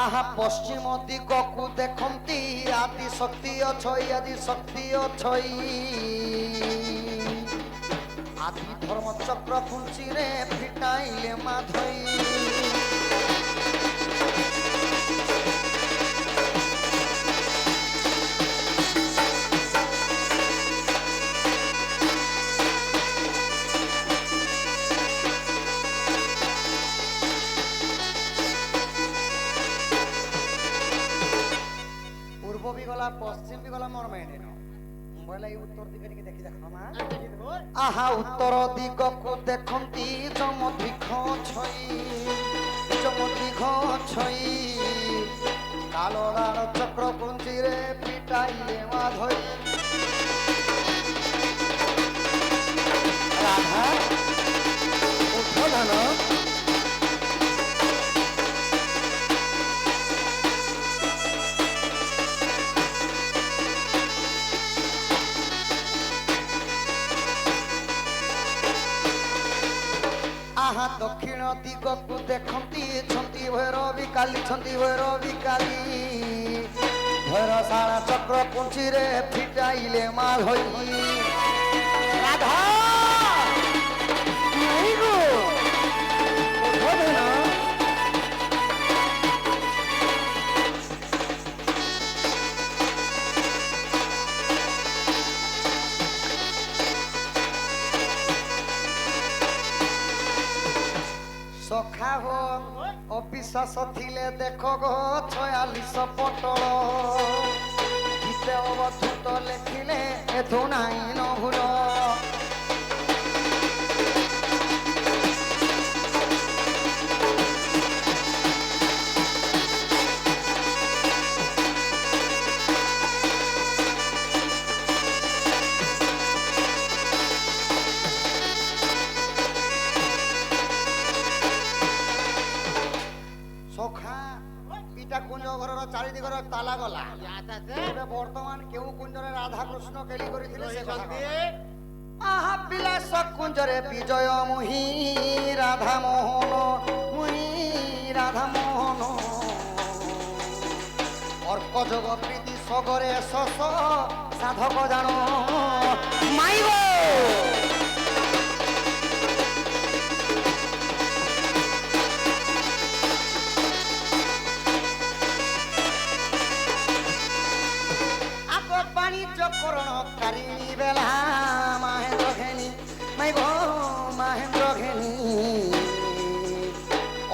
আহা পশ্চিম দিগকু দেখন্তি আদি শক্তি অছই আদি শক্তি অছই আদি ধর্ম চক্র কুঞ্চিরে ফিটাইলে মাধই পূর্ব বি গলা পশ্চিম বি গলা মোর মাইন্ডে ন বলে এই উত্তর দিকে দিকে দেখি দেখো মা আহা উত্তর দিগকু দেখন্তি যমদীঘ ছই কালো রাণ চক্র কুঞ্চিরে পিটাইলে মাধই রাধা উঠো ধন আহা দক্ষিণ দিগকু দেখন্তি ছন্তি ভৈরবী কালী ছন্তি ভৈরবী কালী ভৈরশালা চক্র কুঞ্চিরে ফিটাইলে মাল হই রাধা নাই গো ওঠো না সখা হো অবিশ্বাস থিলে দেখো গো 46 পটল গীতে অবধূত লেখিলে এথু নাই ন ভুল তালা গলা আচ্ছা আচ্ছা ଏବେ ବର୍ତ୍ତମାନ କେଉଁ କୁଞ୍ଜରେ ରାଧା କୃଷ୍ଣ କେଳି କରିଥିଲେ ସେ କଥା ରହିଛନ୍ତି କହ। ମହାବିଳାସ କୁଞ୍ଜରେ ବିଜୟ ମୁହିଁ ରାଧା ମୋହନ ମୁହିଁ ରାଧା ମୋହନ ଅର୍କ ଯୋଗ ପ୍ରୀତି ସଗରେ ଶସ ସାଧକ ଜାଣ ମାଇବ বাণিজ্য করণ কারিণী বেলা মহেন্দ্র ঘেনি মাই গো মহেন্দ্র ঘেনি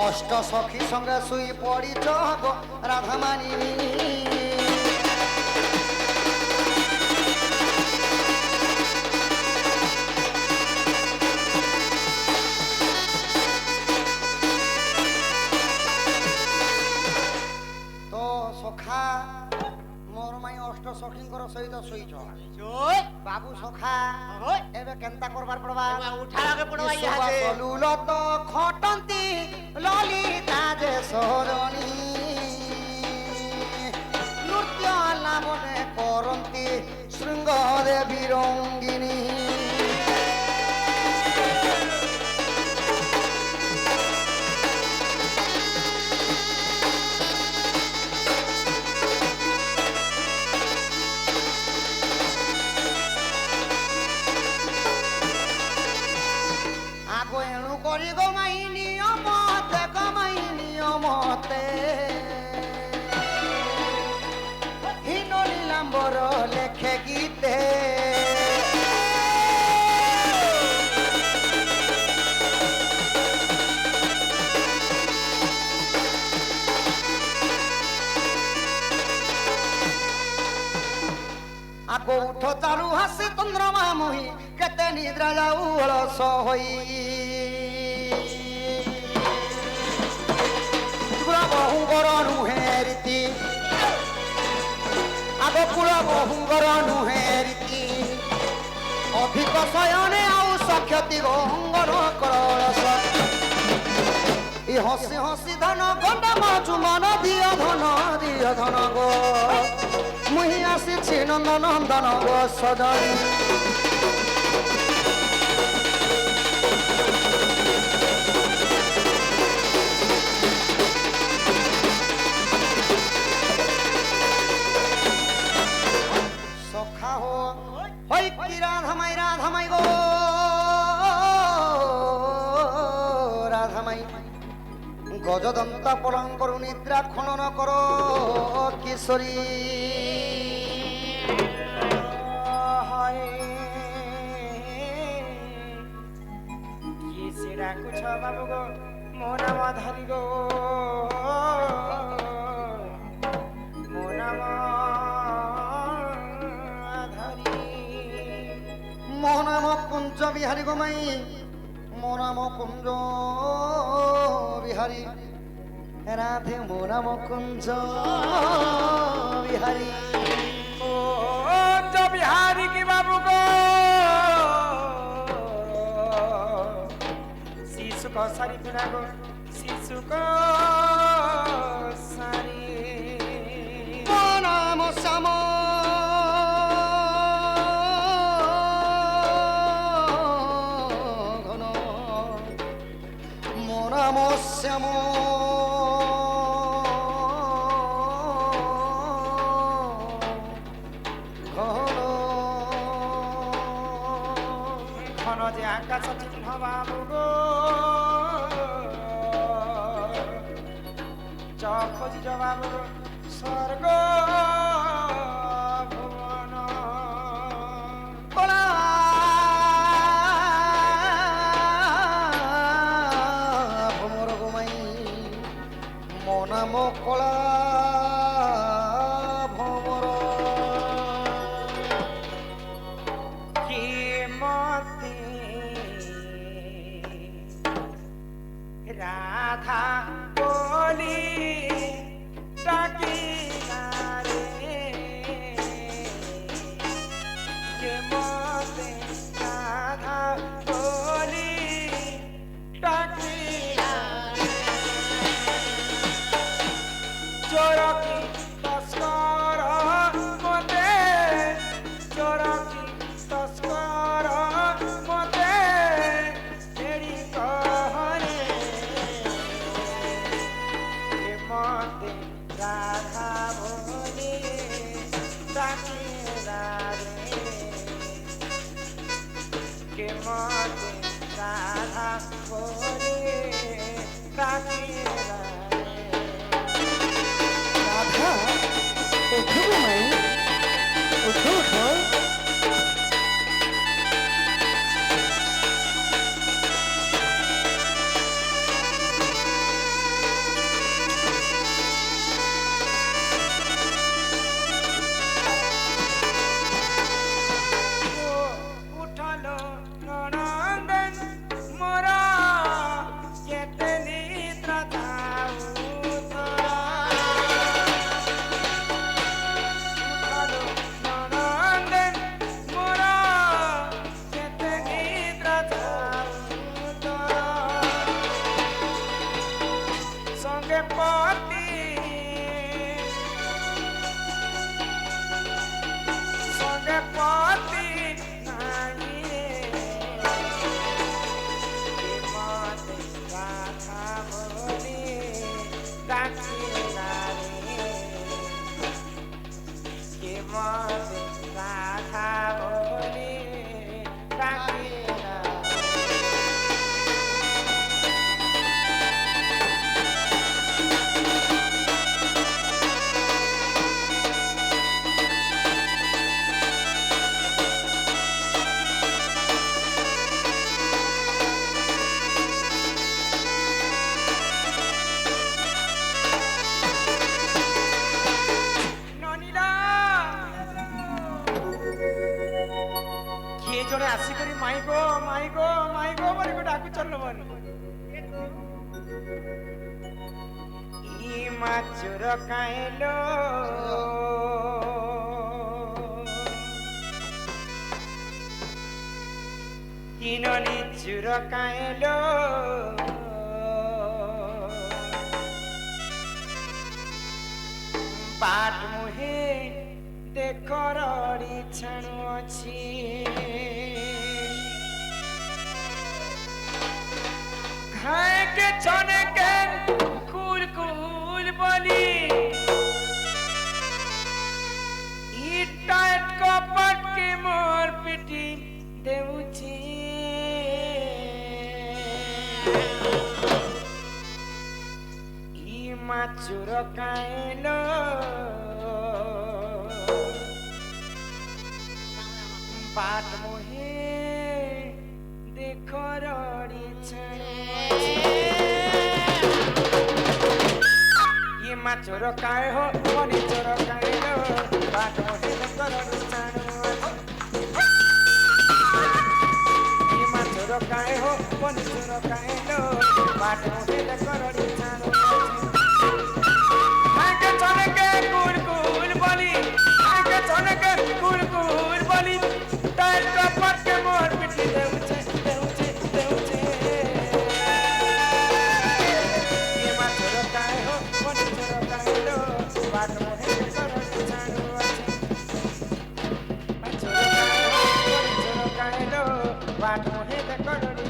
অষ্ট সখী সঙ্গে শুই পড়িছ গো রাধা মানিনী তো সখা মোর মাই অষ্ট সখীঙ্কর সহিত শোইছ জয় বাবু সখা হয় এবে কেনতা করবার পড়বা উঠাকে পড়বা সুবাস ইহাতে লুলত খটন্তি ললিতা যে সরণী নৃত্য লাবণে করন্তি শৃঙ্গ দেবী রঙ্গিনী আগো এণু করি গমাই নিয়মতে হীন নীলাম্বর লেখে গীতে আগো উঠ চারু হাসি চন্দ্রমা মুহি কেতে নিদ্রা যাও অলস হই বহুঙ্গর নুহে রীতি আগ কুল বহুঙ্গর নুহে রীতি অধিক শয়নে আউ সক্ষতি গঙ্গর করস ই হসি হসি ধন গন্ড মাছু মন দিয় ধন গো মুহি আসিছি নন্দন নন্দন গো সজনী সখা হো হই কি রাধামাই গো রাধামাই গজদন্ত পলঙ্করু নিদ্রা খনন কর কিশোরী কি সে ডাকুছ বাবু গো ମୋ ନାମ ଧରି ଗୋ ମୋ ନାମ ଧରି ମୋ ନାମ କୁଞ୍ଜ ବିହାରୀ ଗୋମାଇ ମୋ ନାମ କୁଞ୍ଜ ବିହାରୀ রাধে ମୋ নাম কুঞ্জ বিহারী ও বিহারি কি বাবু গো শিশু কসারি পিনা গো শিশু কসারি ମୋ নাম শ্যাম ঘন ମୋ নাম শ্যাম ঘন যে আকাশ চিহ্ন বাবু গো খোঁজিছ বাবু গো স্বর্গ ভুবন কলা ভ্রমর গোমাই ମୋ নাম কলা ভ্রমর কি মতে রাধা বলি ডাকি রে ডাকিলা রে কে মতে রাধা বলে ডাকিলা রাধা ওঠো গো মাই, ওঠো ওঠো। উঠালো ননন্দন মোরা কেতে নিদ্রা যাও তোরা উঠালো ননন্দন মোরা কেতে নিদ্রা যাও তোরা সঙ্গে পতি সঙ্গে পতি নাই কে মতে রাধা বলে ডাকিলা রে কে মতে রাধা বলে ডাকিলা ନନିଲା କିଏ ଜଣେ ଆସିକରି ମାଇକ ମାଇକ ମାଇକ ବୋଲି ଡାକୁଚଲ ମନ ଇ ମାଛର କାଇଲୋ କିନ ନିଚୁର କାଇଲୋ बाट मुहे देख रड़ी छाणु अछि खाए के छने के कुल कुल बोली ई टाइट कपट के मोर पिटी देउछि ई माचुर काइलो बाट मोहे देख रड़ी ये माचुर काय हो बनी चोर काइलो बाट मोहे देख रड़ी ये माचुर काय हो बनी चोर काइलो बाट मोहे देख रड़ी आके चनके कुल कुल बोली आके चनके कुल कुल बोली टाइट कपट के मोर पिटी देउचे देउचे देउचे ये माछर काय हो बनी चोर काइलो बाट मोहे करड़ी छाणु माछर काय हो बनी चोर काइलो बाट मोहे करड़ी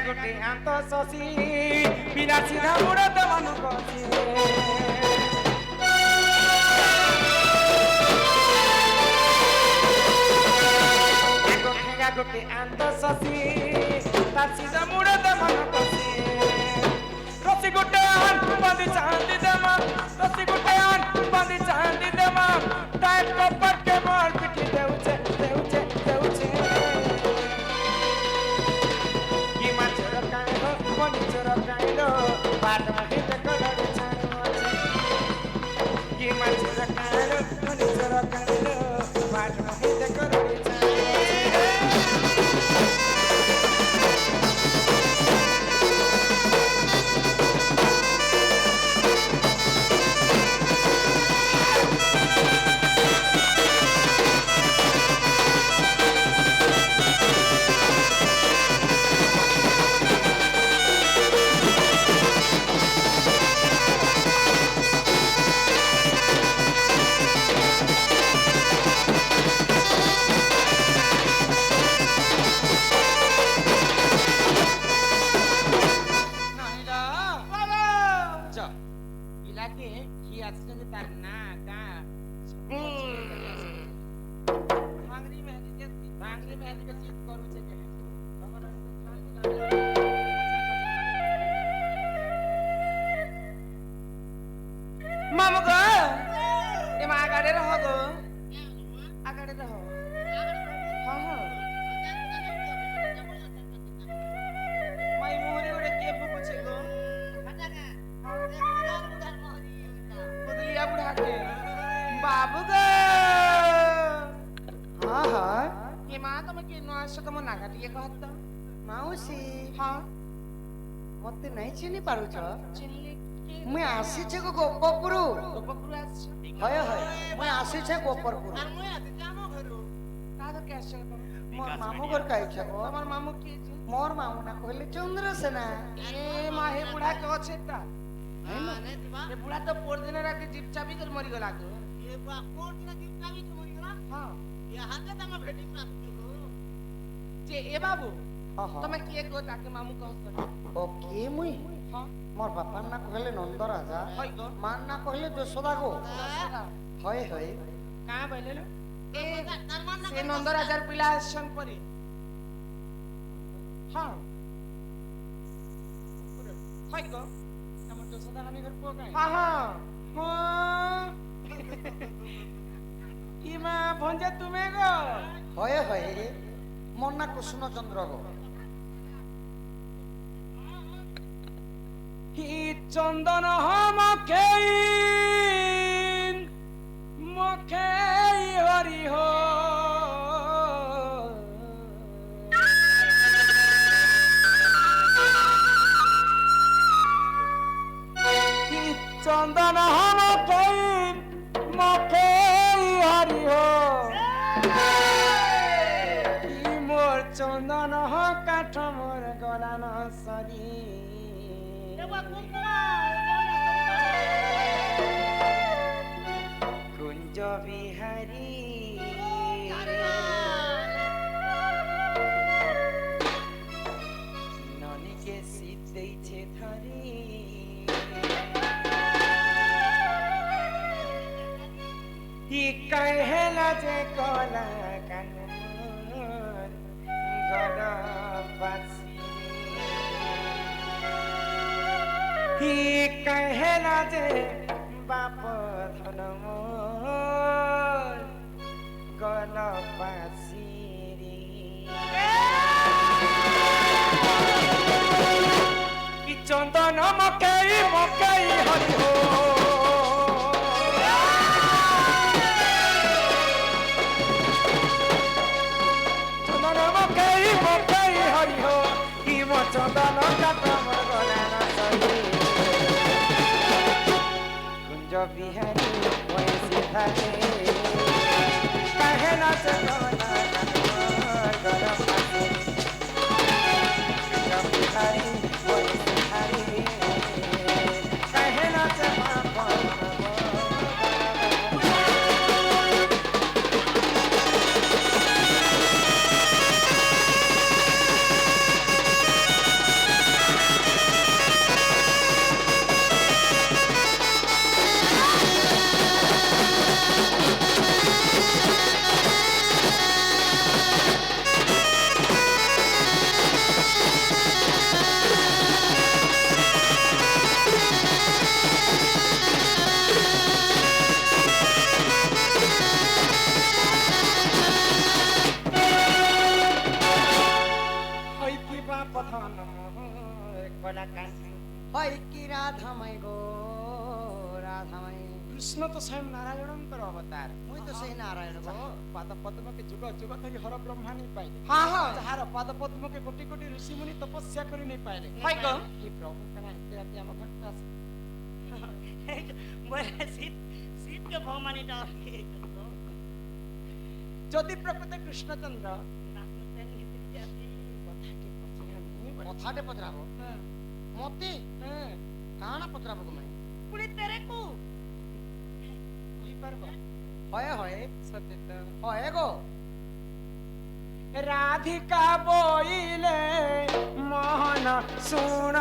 गुटी आंत ससी बिना सीधा मुड़त मन कसी एको ठेगा गुटी आंत ससी तार सीधा मुड़त मन कसी रसी गुटे आन बंदी चांदी देमा रसी गुटे आन बंदी चांदी देमा टाइट कपट के मोर पिटी देउचे देउचे देउचे बाट मोहे करड़ी छाणु ये माछर काइलो बनी चोर काइलो बाट मोहे करड़ी छाणु ଆଗେ କିଏ ଆସିଛନ୍ତି ତାର ନା ଗାଁ ଭାଙ୍ଗରି ମେହେନ୍ଦି କେ ଜିତ୍ କରୁଛେ କେ ମାମୁ ଗো ଏ ମା ଆଗାଡେ ରହ ଗো ଆଗାଡେ ରହ ହଁ ହଁ ମାଇ ମୁହଁରେ ଗୋଟେ କିଏ ଫୁକୁଛେ ଗো ବଦଲିଆ ବୁଢା କେ ବାବୁ ଗो ହଁ ହଁ ଏ ମା ତମେ କି ନ ଆସ ତମ ନାଗା ଟିକେ କହ ତ ମାଉସୀ ହଁ ମତେ ନାଇଁ ଚିହ୍ନି ପାରୁଛ ଚିଲ୍ଲି କି ମୁଇଁ ଆସିଛେ ଗো ଗୋପପୁରୁ ଗୋପପୁର ଆସିଛ ହଏ ହଏ ମୁଇଁ ଆସିଛେ ଗୋପରପୁର ତା ଧରକେ ଆସିଛ ତମେ মোর মামু ঘর কাইছে গো তোমার মামু কি যে মোর মামু না কইলে চন্দ্রসেনা এ মা হে বুড়া কে আছে তা এ বুড়া তো পর দিন রাতে জিপ চাবি করে মরি গলা গো হ্যাঁ যে এ বাবু তুমি কি গো তাকে মামু কহছ ও কি মুই হ্যাঁ মোর বাপার না কইলে নন্দ রাজা হয় গো মার না কইলে যশোদা গো হয় হয় কা বলেলো এ সে নন্দ রাজার পিলা আসছন পরে হ্যাঁ হয় গো আমার যশোদা রানী ঘর পো কাই হ্যাঁ হ্যাঁ হ্যাঁ কি মা ভঞ্জা তুমি গো হয় হয় মোর না কৃষ্ণচন্দ্র গো কি চন্দন মখেই মখেই হরি হো কি চন্দন মখেই মখেই হরি হো কি মোর চন্দন কাঠ মোর গলান সরি কুঞ্জ বিহারী ননীকে শীত দেইছে ধরি ই কহেলা যে কলা কানুর গল বাসি ই কহেলা যে বাপ ধন মোর গল বাসি কি চন্দন মকই মকই হরি হো চন্দন মকই মকই হরি হো কি মো চন্দন কাট মোর গলা না সহি কুঞ্জ বিহারী বয়সী থাকে কহেলা সে গলা গলা পাশে কুঞ্জ বিহারী বয়সী থাকে কহেলা সে বাপ হয় কি রাধামাই গো রাধামাই কৃষ্ণ তো স্বয়ং নারায়ণଙ୍କର অবতার মুই তো সেই নারায়ণ গো পাদ পদ্মকে যুগ যুগ ধরি হর ব্রহ্মা নেই পাইলে হ্যাঁ হ্যাঁ যাହାର ପାଦ ପଦ୍ମକେ କୋଟି କୋଟି ଋଷି ମୁନି ତପସ୍ୟା କରି ନେଇ ପାଇଲେ হয় গো হে প্রভু কানা এতে রাতে আমার ঘর আস যদি প্রকৃত কৃষ্ণচন্দ্র কথাটে পচরাবো মতে কাଣା পচরাবো গো মাই হয় হয় সত্য হয় গো রাধিকা বইলে মোহন শুণ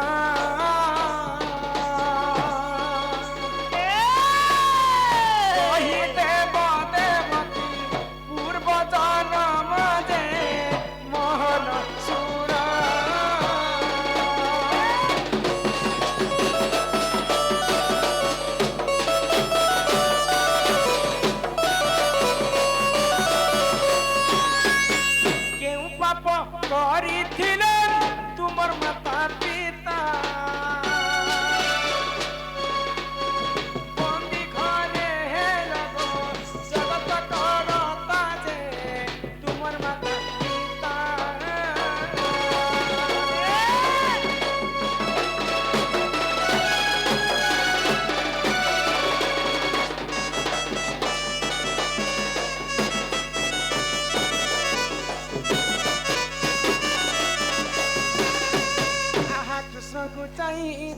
এ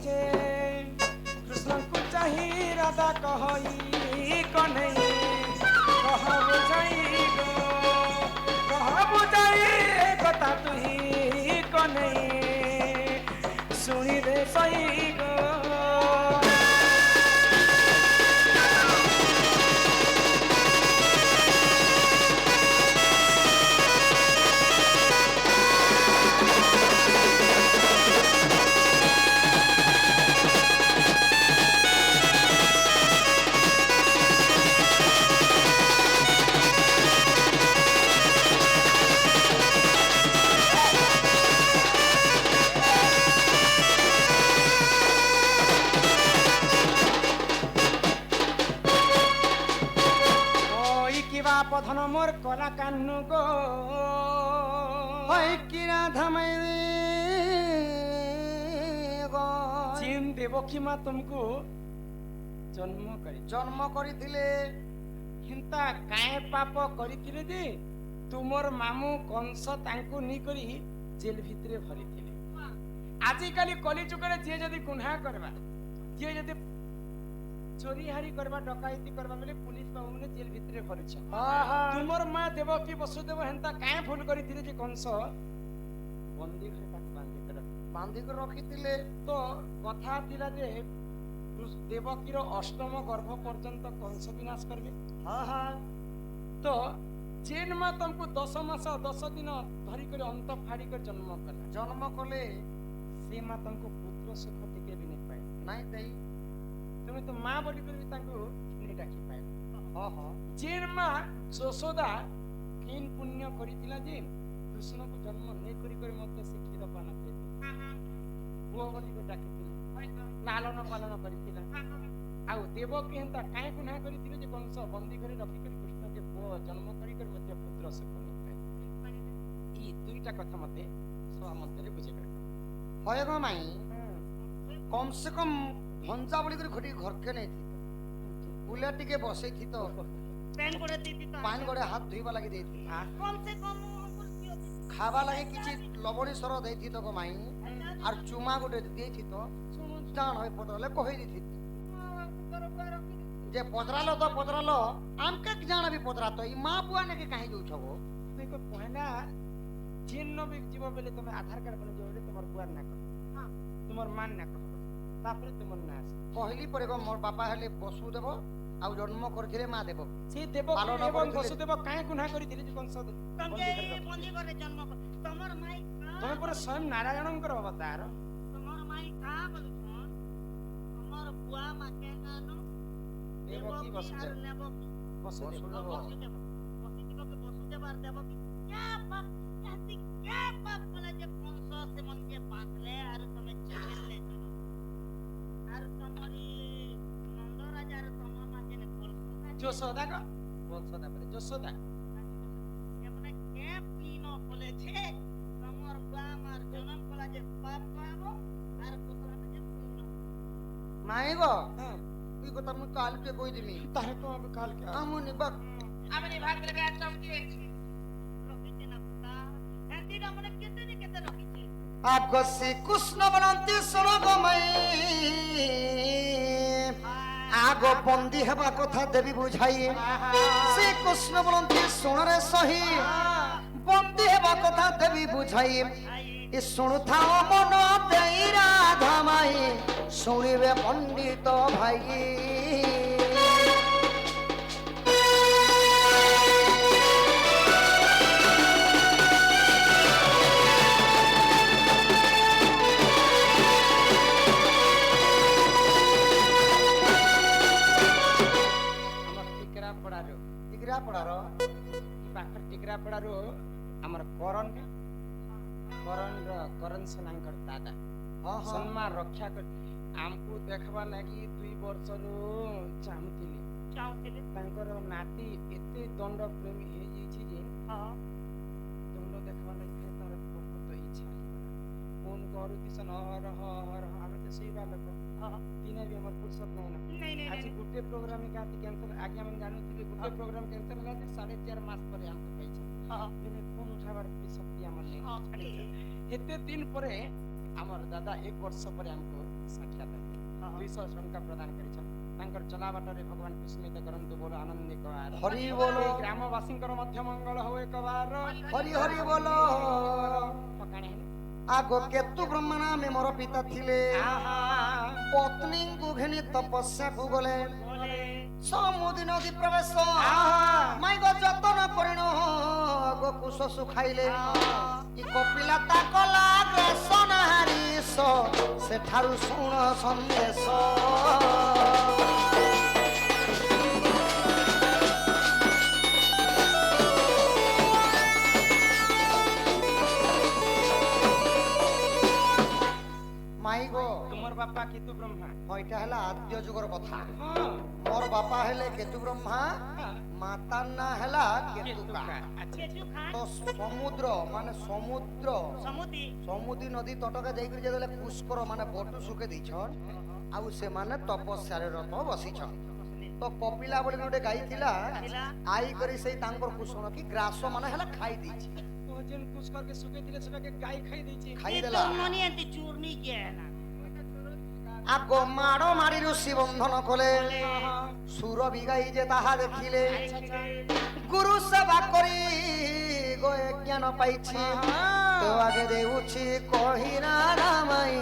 जे कृष्ण को चाही राधा कहई कन्हई कह बुझाई गो कह बुझाई कथा तुही कन्हई सुनी दे सही गो পধন মোর কলা কান্নু গো হয় কি রাধামাই গো চিন দেবকী মা তুমকু জন্ম করে জন্ম করিଥିଲେ হিন্তা কায়ে পাপ করিଥିଲେ যে তুমর মামু কংস তাঙ্কু নি করি জেল ভিতরে ভরিଥିଲେ আজিকালি কলিযুগরে যে যদি গুনাহ করবা যে যদি চোরি হারি করবা ডকাইতি করবা বলে পুলিশ বাবু মানে জেল ভিতরে ভরিছ তুমর মা দেবকী বসুদেব হেন্তা কায়ে ভুল করিଥିଲେ যে কংস বন্দী ঘরে তাকে বান্ধি করে বান্ধি করে রখিଥିଲେ তো কথা ଥିଲା যে দেবকীর অষ্টম গর্ভ পর্যন্ত কংস বিনাশ করবে তো যেন মা তোমাকে 10 মাস 10 দিন ধরি করে অন্ত ফাড়ি করে জন্ম কলা জন্ম কলে সে মা তোমাকে পুত্র সুখ টিকে বি নাই পায় নাই দেই তুমি তো মা বলি করে তাকে নি ডাকি পায় হ যেন মা যশোদা কিন পুণ্য করিছিলা যে কৃষ্ণকে জন্ম নেই করি করে মধ্যে শিক্ষিত পান পুଅ বলি করে ডাকিছিল লালন পালন করিছিলা ଆଉ ଦେବକୀ ହେନ୍ତା କାହିଁ ଗୁନାହ କରିଥିଲେ ଯେ କଂସ ବନ୍ଦୀ କରି ରଖିକରି କୃଷ୍ଣକେ ପୁଅ ଜନ୍ମ କରିକରି ମଧ୍ୟ ପୁତ୍ର ସୁଖ ନେଇଥାଏ ଇ ଦୁଇଟା କଥା ମତେ ସଭା ମଧ୍ୟରେ ବୁଝେଇବେ হয় গো মাই কম সে কম ভঞ্জা বলি করে ঘটি ঘরকে নেই বুলে টিকে বসেই থিত প্যান করে দিতি তো পান গড়ে হাত ধুইবা লাগি দেইতি কম সে কম আমর কি হচ্ছে খাবা লাগি কিছু লবণী সর দেইতি তো গো মাই আর চুমা গোটে দেইতি তো জান হয় পদলে কই দিতি যে পদরালো তো পদরালো আমকে জানাবি পদরা তো ই মা বুয়া নাকি কাহি যাউছ গো দেখো পহলা চিহ্ন বি জীব বেলে তুমি আধার কার্ড বনে যাবে তোমার বুয়ার না কর তোমার মান না কর তারপরে তোমার না আছে কহিলি পরে গো মোর বাপা হেলে বসুদেব ଆଉ ଜନ୍ମ କରିଥିଲେ ମା ଦେବ সেই দেবকী পালন এবং କରିଥିଲେ। বসুদেব কাହିଁ গুনাহ କରିଥିଲେ যে କଂସ তমকে বন্দি করে জন্ম তোমার মাই তুমি পুরা স্বয়ং নারায়ণଙ୍କର অবତାର তোমার মাই কা বলছন তোমার বুয়া মাকে নানো দেবকী বসুদেব নেবকী বসুদেব বসুদেব বসুদেব আর দেবকী क्या पाप कहती क्या पाप बोला जे कौन से मन के बांधले और तुम्हें चले और तुम्हारी नंद राजा और तुम्हारा मां के ने बोल যশোদা গো বলছদা বলে যশোদা এমনে কে পিনো বলেছে তোমার বুয়া মার জন্ম কলা যে পাপ পাবো আর পুত্রটা যে পিনো ମାଇ ଗো হ্যাঁ তুই কথা ମୁଁ କାଲକେ କହିଦେମି তাহে তো আমি কালকে ଆମୁ ନିବା আমি ভাগ করে একদম দিয়ে রকিছে না পুতা এন্টি মনে কেতে রকিছে আগ শ্রীকৃষ্ণ বনন্তি শোণ গো মাই আগ বন্দী হেবা কথা দেবী বুঝাই শ্রীকৃষ্ণ বনন্তি শোণরে সহি বন্দী হেবা কথা দেবী বুঝাই এ শুণুথাও মন দেই রাধা মাই শুনিবে পণ্ডিত ভাই আমার টিকরা পড়ারো ଟିକିରା ପଡ଼ାର ପାଖରେ ଟିକରା ପଡାରୁ ଆମର କରଣ କରଣ ସେନାଙ୍କର ଦାଦା ହଁ ହଁ ସମ୍ମାନ ରକ୍ଷା କରି ଆମକୁ ଦେଖବା ଲାଗି 2 ବର୍ଷରୁ ଚାହୁଁଥିଲେ ଚାହୁଁଥିଲେ ତାଙ୍କର ନାତି ଏତେ ଦଣ୍ଡ ପ୍ରେମୀ ହେଇଯାଇଛି ଯେ ହଁ ଦଣ୍ଡ ଦେଖବା ଲାଗି ତାର ବହୁତ ଇଚ୍ଛା ହେଇଗଲା ଫୋନ କରୁଛି ସନ ହର ଆମେ ତ ସେଇ ଲୋକ ହଁ ଦିନେ ବି ଆମର ଫୁର୍ସତ ନାହିଁ ନା नहीं नहीं आज गुटे प्रोग्राम का कैंसिल आगे हम जानू थी गुटे प्रोग्राम कैंसिल होला 4.5 मास पर हमको पैसा हां दिने फोन उठावर भी शक्ति हमर नहीं हां हेते दिन परे हमर दादा 1 वर्ष पर हमको ବିଷୟ ଶଙ୍କା ପ୍ରଦାନ କରିଛନ୍ତି ତାଙ୍କର ଚଲାବାଟରେ ଭଗବାନ ବିସ୍ମିତ କରନ୍ତୁ ବୋଲ ଆନନ୍ଦିତ ବାର ହରି ବୋଲ ଏ ଗ୍ରାମବାସୀଙ୍କର ମଧ୍ୟ ମଙ୍ଗଳ ହଉ ଏକ ବାର ହରି ହରି ବୋଲ ପକାଣି ହେଲେ ଆଗ କେତୁ ବ୍ରହ୍ମା ନାମେ ମୋର ପିତା ଥିଲେ ଆହା ପତ୍ନୀଙ୍କୁ ଘେନି ତପସ୍ୟାକୁ ଗଲେ ସମୁଦି ନଦୀ ପ୍ରବେଶ ମାଇଗ ଯତନ କରିଣ ଆଗ କୁଶ ସୁଖାଇଲେ ଇ କପିଲା ତା କଲା ଗ୍ରାସନ ହାରିସ ସେଠାରୁ ଶୁଣ ସନ୍ଦେଶ ମାଇଗো ତୁମର ବାପା କେତୁ ବ୍ରହ୍ମା ଏଇଟା ହେଲା ଆଦ୍ୟ ଯୁଗର କଥା ହଁ ମୋର ବାପା ହେଲେ କେତୁ ବ୍ରହ୍ମା ମାତା ନା ହେଲା କେତୁକା ଆଚ୍ଛା କେଚୁ ଖାন ତ ସମୁଦ୍ର ମାନେ ସମୁଦ୍ର সমুদ্রি ସମୁଦ୍ରୀ ନଦୀ ତଟକା ଯାଇକରି ଯେତେବେଳେ ପୁଷ୍କର ମାନେ ବଟୁ ସୁକେ ଦେଇଛନ୍ ଆଉ ସେମାନେ ତପସ୍ୟାରେ ରତ ବସିଛନ୍ ତ କପିଲା ବୋଲି ଗୋଟେ ଗାଈ ଥିଲା ଥିଲା। ଆଇ କରି ସେଇ ତାଙ୍କର କୁଷଣ କି ଗ୍ରାସ ମାନେ ହେଲା ଖାଇ ଦେଇଛି ଓ ଯେନ୍ ପୁଷ୍କରକେ ଶୁକେଇଥିଲେ ସେଟାକେ ଗାଈ ଖାଇ ଦେଇଛି ଖାଇଦେଲା মনি এতে চূর্ণি কে না ଆଗ ମାଡ଼ ମାରି ଋଷି ବନ୍ଧନ କଲେ ସୁର ବିଗାଇ ଯେ ତାହା ଦେଖିଲେ ଗୁରୁ ସେବା କରି ଗୋଏ ଜ୍ଞାନ ପାଇଛି তো আগে দেউছি কহিরা রামাই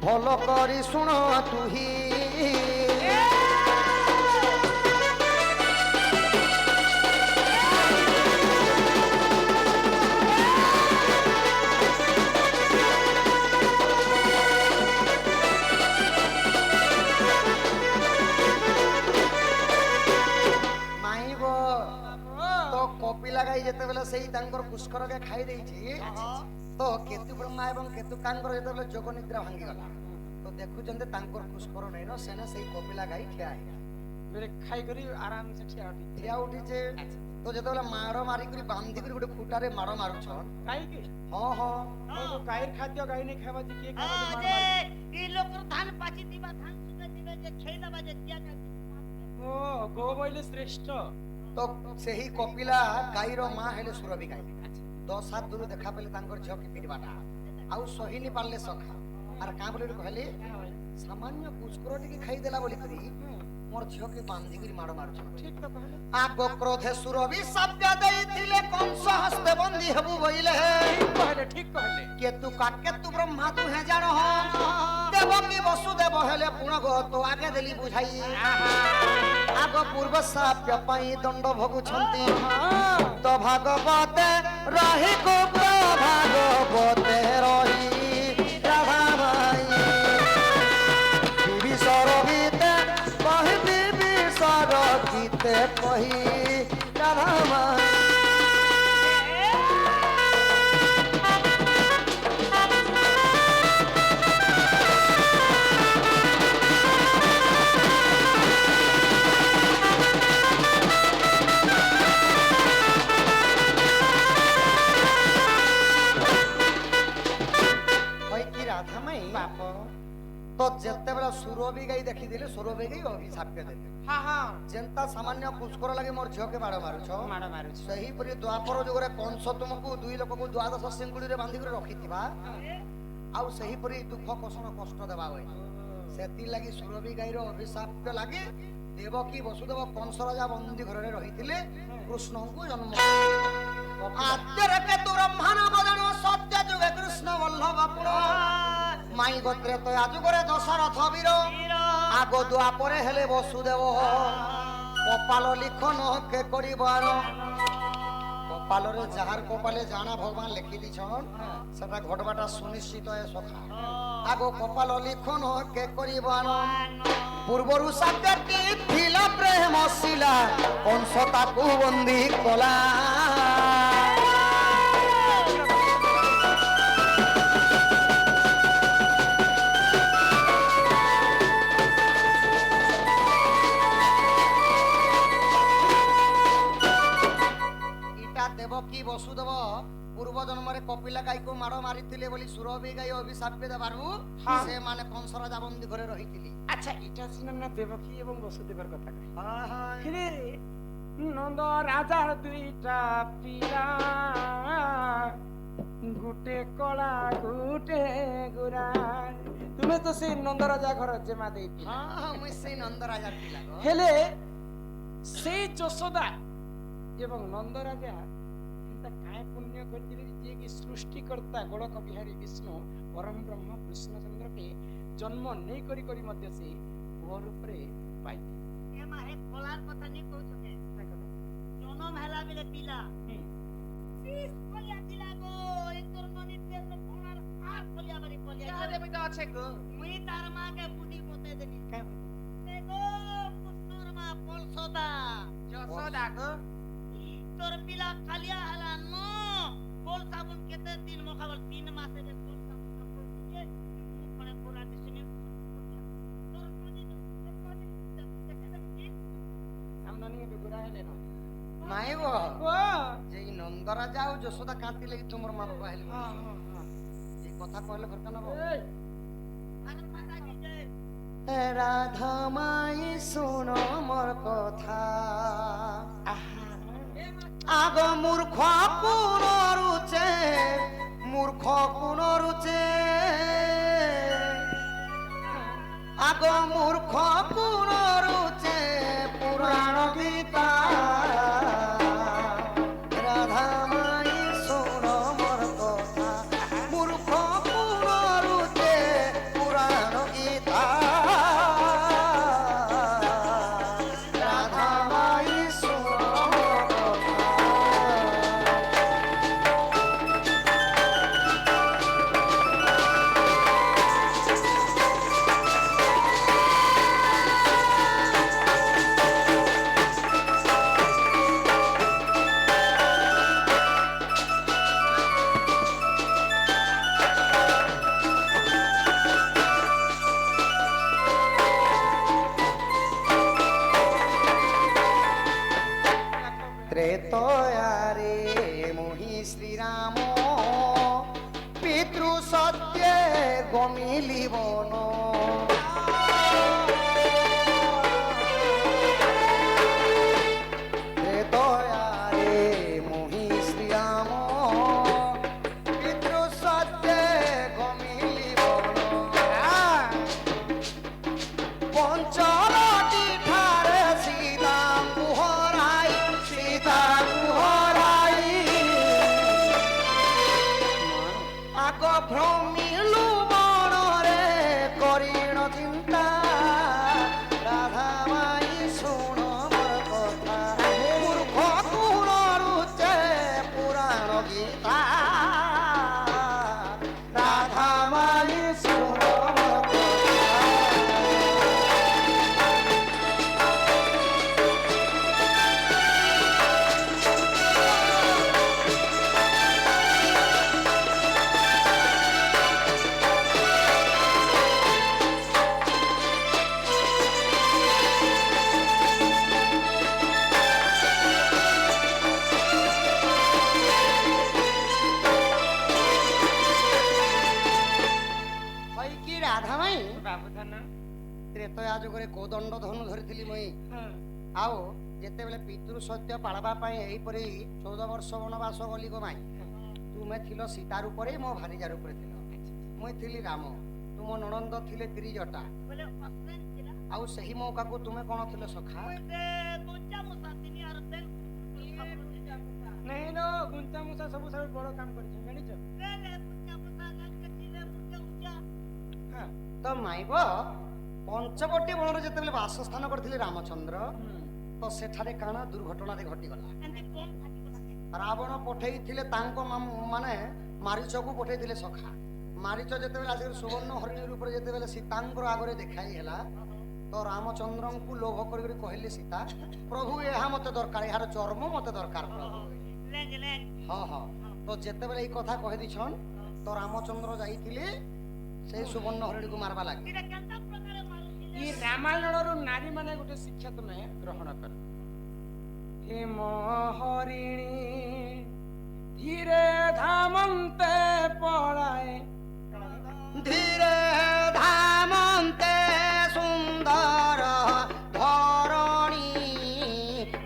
ভাল করি শুণ তুহি মাইব তো কপিলা গাই যেতেবেলে সেই তাঙ্কর পুষ্করকে খাই দেইছি তো কেতু ব্রহ্মা এবং কেতু কাঙ্কর যেতেবেলে যোগ নিদ্রা ভাঙ্গি গলা তো দেখুଛନ୍ତି ତାଙ୍କର ପୁଷ୍କର ନାଇନ ସେନେ ସେଇ କପିଲା ଗାଈ ଠିଆ ହେଇଗଲା ବେଲେ ଖାଇ କରି ଆରାମ ସେ ଠିଆ ଉଠି ଠିଆ ଉଠିଛେ ତ ଯେତେବେଳେ ମାଡ଼ ମାରିକରି ବାନ୍ଧିକରି ଗୋଟେ ଖୁଟାରେ ମାଡ଼ ମାରୁଛ ଗାଈ କି ହଁ ହଁ ଗାଈର ଖାଦ୍ୟ ଗାଈ ନେଇ ଖାଇବା ଯେ କିଏ ଖାଇବା ଯେ ମାର যে ମାରି- এই লোক ধান পাচি দিবা ধান শুকে দিবে যে খেই দেবা যে দিয়া যায় ଓ ଗୋ ବୋଇଲେ ଶ୍ରେଷ୍ଠ ତ ସେହି କପିଲା ଗାଈର ମା ହେଲେ ସୁରଭି ଗାଈ 10 ଦୂର ଦେଖା পেলে ତାଙ୍କର ଝିଅ କି ପିଟବାଟା ଆଉ ସହିନି ପାରିଲେ ସଖା ଆର କାଁ ବୋଲି କହିଲେ ସାମାନ୍ୟ ପୁଷ୍କର ଟିକେ ଖାଇଦେଲା ବୋଲି କରି ମୋର ଝିଅକେ ବାନ୍ଧିକିରି ମାଡ଼ ମାରୁଛ ଠିକ ତ କହିଲେ ଆଗ କ୍ରୋଧେ ସୁରଭି ଶବ୍ଦ ଦେଇଥିଲେ କଂସ ହସ୍ତେ ବନ୍ଦୀ ହେବୁ ବୋଇଲେ ଠିକ କହିଲେ କେତୁ ବ୍ରହ୍ମା ତୁ হে ଜାଣ ଦେବ କି ବସୁଦେବ ହେଲେ ପୁଣ ଗୋ ତୁ ଆଗେ ଦେଲି ବୁଝାଇ ଆଗ ପୂର୍ବ ସାପ୍ୟ ପାଇଁ ଦଣ୍ଡ ଭୋଗୁଛନ୍ତି ତ ଭାଗବତେ ରହି ଗୋପ ଭାଗବତେ ରହି ରାଧା ଭାଇ ବିବିସର ଗୀତେ କହି ବିବିସର ଗୀତେ କହି ରାଧା ଭାଇ କହିକି ରାଧା ମାଇ ବାପ ତ ଯେତେବେଳେ ସୁରଭି ଗାଈ ଦେଖିଥିଲେ ସୁରଭି ଗାଈ ଅଭିଶାପ୍ୟ ଦେଲେ ହଁ ହଁ ଯେନ୍ତା ସାମାନ୍ୟ ପୁଷ୍କର ଲାଗି ମୋର ଝିଅକେ ମାଡ଼ ମାରୁଛ ମାଡ଼ ମାରୁଛି ସେହିପରି ଦ୍ୱାପର ଯୁଗରେ କଂସ ତୁମକୁ ଦୁଇ ଲୋକକୁ ଦ୍ୱାଦଶ ସିଙ୍ଗୁଡିରେ ବାନ୍ଧିକରି ରଖିଥିବା ଆଉ ସେହିପରି ଦୁଃଖ କଷଣ କଷ୍ଟ ଦେବା ହୁଏ ସେଥିଲାଗି ସୁରଭି ଗାଈର ଅଭିଶାପ୍ୟ ଲାଗି ଦେବକୀ ବସୁଦେବ କଂସ ରାଜା ବନ୍ଦୀ ଘରରେ ରହିଥିଲେ କୃଷ୍ଣଙ୍କୁ ଜନ୍ମ ଆଦ୍ୟରେ କେତୁ ବ୍ରହ୍ମାଣ ବଦନ ସତ୍ୟ ଯୁଗେ କୃଷ୍ଣ ବଲ୍ଲଭ ପୁର ମାଇ ଗୋତ୍ରେ ତ ଯୁଗରେ ଦଶରଥ ବୀର ଆଗ ଦ୍ୱାପରେ ହେଲେ ବସୁଦେବ কপাল লিখন কে করিবার কপালরে যাহার কপালে জানা ভগবান লিখি দিছন সেটা ঘটবাটা সুনিশ্চিত এ সখা আগো কপাল লিখন কে করিবার পূর্বরু সাত্যটি থিলা প্রেম শিলা কংস তাকু বন্দী কলা দেবকী বসুদেব পূর্ব জন্মরে কপিলা গাইকু মাড় মারিଥିଲେ ବୋଲି সুরভি গাই অভিশাপ দেবারু সে মানে কংস রাজা বন্দী ঘরে রহিছিলি আচ্ছা এটা সিনা না দেবকী এবং বসুদেবের কথা কই হ্যাঁ হ্যাঁ রে নন্দ রাজার দুইটা পিলা গুটে কলা গুটে গুড়া তুমি তো সেই নন্দরাজা ঘর জেমা ଦେଇଥିଲ ହଁ ମୁଇଁ ସେଇ ନନ୍ଦରାଜା ପିଲା ଗୋ। ହେଲେ ସେଇ ଯଶୋଦା ଏବଂ ନନ୍ଦରାଜା ଏନ୍ତା କାଏ ପୁଣ୍ୟ କରିଥିଲେ ଯିଏ କି ସୃଷ୍ଟିକର୍ତ୍ତା ଗୋଳକ ବିହାରୀ ବିଷ୍ଣୁ ପରମ ବ୍ରହ୍ମ କୃଷ୍ଣଚନ୍ଦ୍ରକେ ଜନ୍ମ ନେଇ କରି କରି ମଧ୍ୟ ସେ ପୁଅ ରୂପରେ ପାଇଥିଲେ ଏ ମାରେ କଳାର କଥା ନି କହୁଛ କେ ଜନମ ହେଲା ବେଲେ ପିଲା ସିସ୍ କଲିଆ ଥିଲା ଗো ଏ ତୋର ନନି ଦେଶ କଣାର আর কলিয়া বাড়ি কলিয়া ଇହାଦେ ବି ତ ଅଛେ ଗୋ মুই তার মাকে বুদ্ধি বতে দেনি এ গো পুষ্ণর মা পলসদা ଯଶୋଦା ଗୋ তোর পিলা কালিয়া হেলা ন কোল সাবুন কেতে দিন মখাবল 3 মাসে রে কোল সাবুন কাপড় দিকে মুখ পড়ে পুরা দিছিনি তোর ননি ଆମ ନନି ଏବେ ଗୁରା ହେଲେ ନ ନାଇଁ ଗୋ ଓ ଯେ ଏଇ ନନ୍ଦରାଜା ଆଉ ଯଶୋଦା କାନ୍ତି ଲାଗି ତୁମର ମା ବାପା ହେଲେ ହଁ ହଁ ହଁ ଏ କଥା କହିଲେ ଘରକା ନବ এই আগে মাথা দিছে রাধা মাই শোনো মোর কথা আগ মূর্খ কোন রুচে মূর্খ কোন রুচে আগ মূর্খ কোন রুচে পুরাণ গীতা রাধা মাই শোনো মোর কথা মূর্খ কোন রুচে পুরাণ গীতা রাধা মাই শোনো মোর কথা ত্রেতয়ারে মোহি শ্রীরাম পিতৃ সত্যে গমিলি বন ত্রেতয়ারে মোহি শ্রীরাম পিতৃ সত্যে গমিলি বন পঞ্চলটি ঠারে সীতাঙ্কু হরাই সীতাঙ্কু হরাই আগ ভ্রমিলু মনরে করিণ চিন্তা রাধা মাই শুণ মোর কথা মূর্খ কোন রুচে পুরাণ গীতা রাধা মাই শুণ মোর কথা হয় কি রাধা মাই ବାବୁ ଧନ ତ୍ରେତୟା ଯୁଗରେ କୋଦଣ୍ଡ ଧନୁ ଧରିଥିଲି ମୁଇଁ ହଁ ଆଉ ଯେତେବେଳେ ପିତୃ ସତ୍ୟ ପାଳବା ପାଇଁ ଏହିପରି 14 ବର୍ଷ ବନବାସ ଗଲି ଗୋ ମାଇ ତୁମେ ଥିଲ ସୀତା ରୂପରେ ମୋ ଭାରିଜା ରୂପରେ ଥିଲ ମୁଇଁ ଥିଲି ରାମ ତୁମ ନଣନ୍ଦ ଥିଲେ ତ୍ରିଜଟା বলে অসলেন ছিল ଆଉ ସେହି ମୌକାକୁ ତୁମେ କଣ ଥିଲ ସଖା ওইতে গুঞ্জা মুসা তিনি আর বেল ନାଇଁ ଲୋ ଗୁଞ୍ଚା ମୂଷା ସବୁ ସବୁ ବଡ କାମ କରିଛି ଜାଣିଛ বেলে গুঞ্জা মুসা গাকে ছিলে মুজা উজা ହଁ ତ ମାଇବ ପଞ୍ଚବଟୀ ବଣରେ ଯେତେବେଳେ ବାସସ୍ଥାନ କରିଥିଲେ ରାମଚନ୍ଦ୍ର ତ ସେଠାରେ କାଣା ଦୁର୍ଘଟଣାରେ ଘଟିଗଲା এন্ড কোন থাকি বলাকে ରାବଣ ପଠେଇଥିଲେ ତାଙ୍କ ମାନେ ମାରିଚକୁ ପଠେଇଥିଲେ ସଖା ମାରିଚ ଯେତେବେଳେ ଆସିକି ସୁବର୍ଣ୍ଣ ହରିଣୀ ରୂପରେ ଯେତେବେଳେ ସୀତାଙ୍କର ଆଗରେ ଦେଖାଇ ହେଲା ତ ରାମଚନ୍ଦ୍ରଙ୍କୁ ଲୋଭ କରିକି କହିଲେ ସୀତା ପ୍ରଭୁ ଏହା ମତେ ଦରକାର ଏହାର ଚର୍ମ ମତେ ଦରକାର ପ୍ରଭୁ লেং লেং ହଁ ହଁ ତ ଯେତେବେଳେ ଏଇ କଥା କହିଦେଇଛନ୍ ତ ରାମଚନ୍ଦ୍ର ଯାଇଥିଲେ ସେଇ ସୁବର୍ଣ୍ଣ ହରିଣୀକୁ ମାରବା ଲାଗି এটা কেনতা প্রকারে মারুছিল ଇ ରାମାୟଣରୁ ନାରୀ ମାନେ ଗୋଟେ ଶିକ୍ଷା ତୁମେ ଗ୍ରହଣ କର ହେମ ହରିଣୀ ଧୀରେ ଧାମନ୍ତେ ପଳାଏ ଧୀରେ ଧାମନ୍ତେ ସୁନ୍ଦର ଧରଣୀ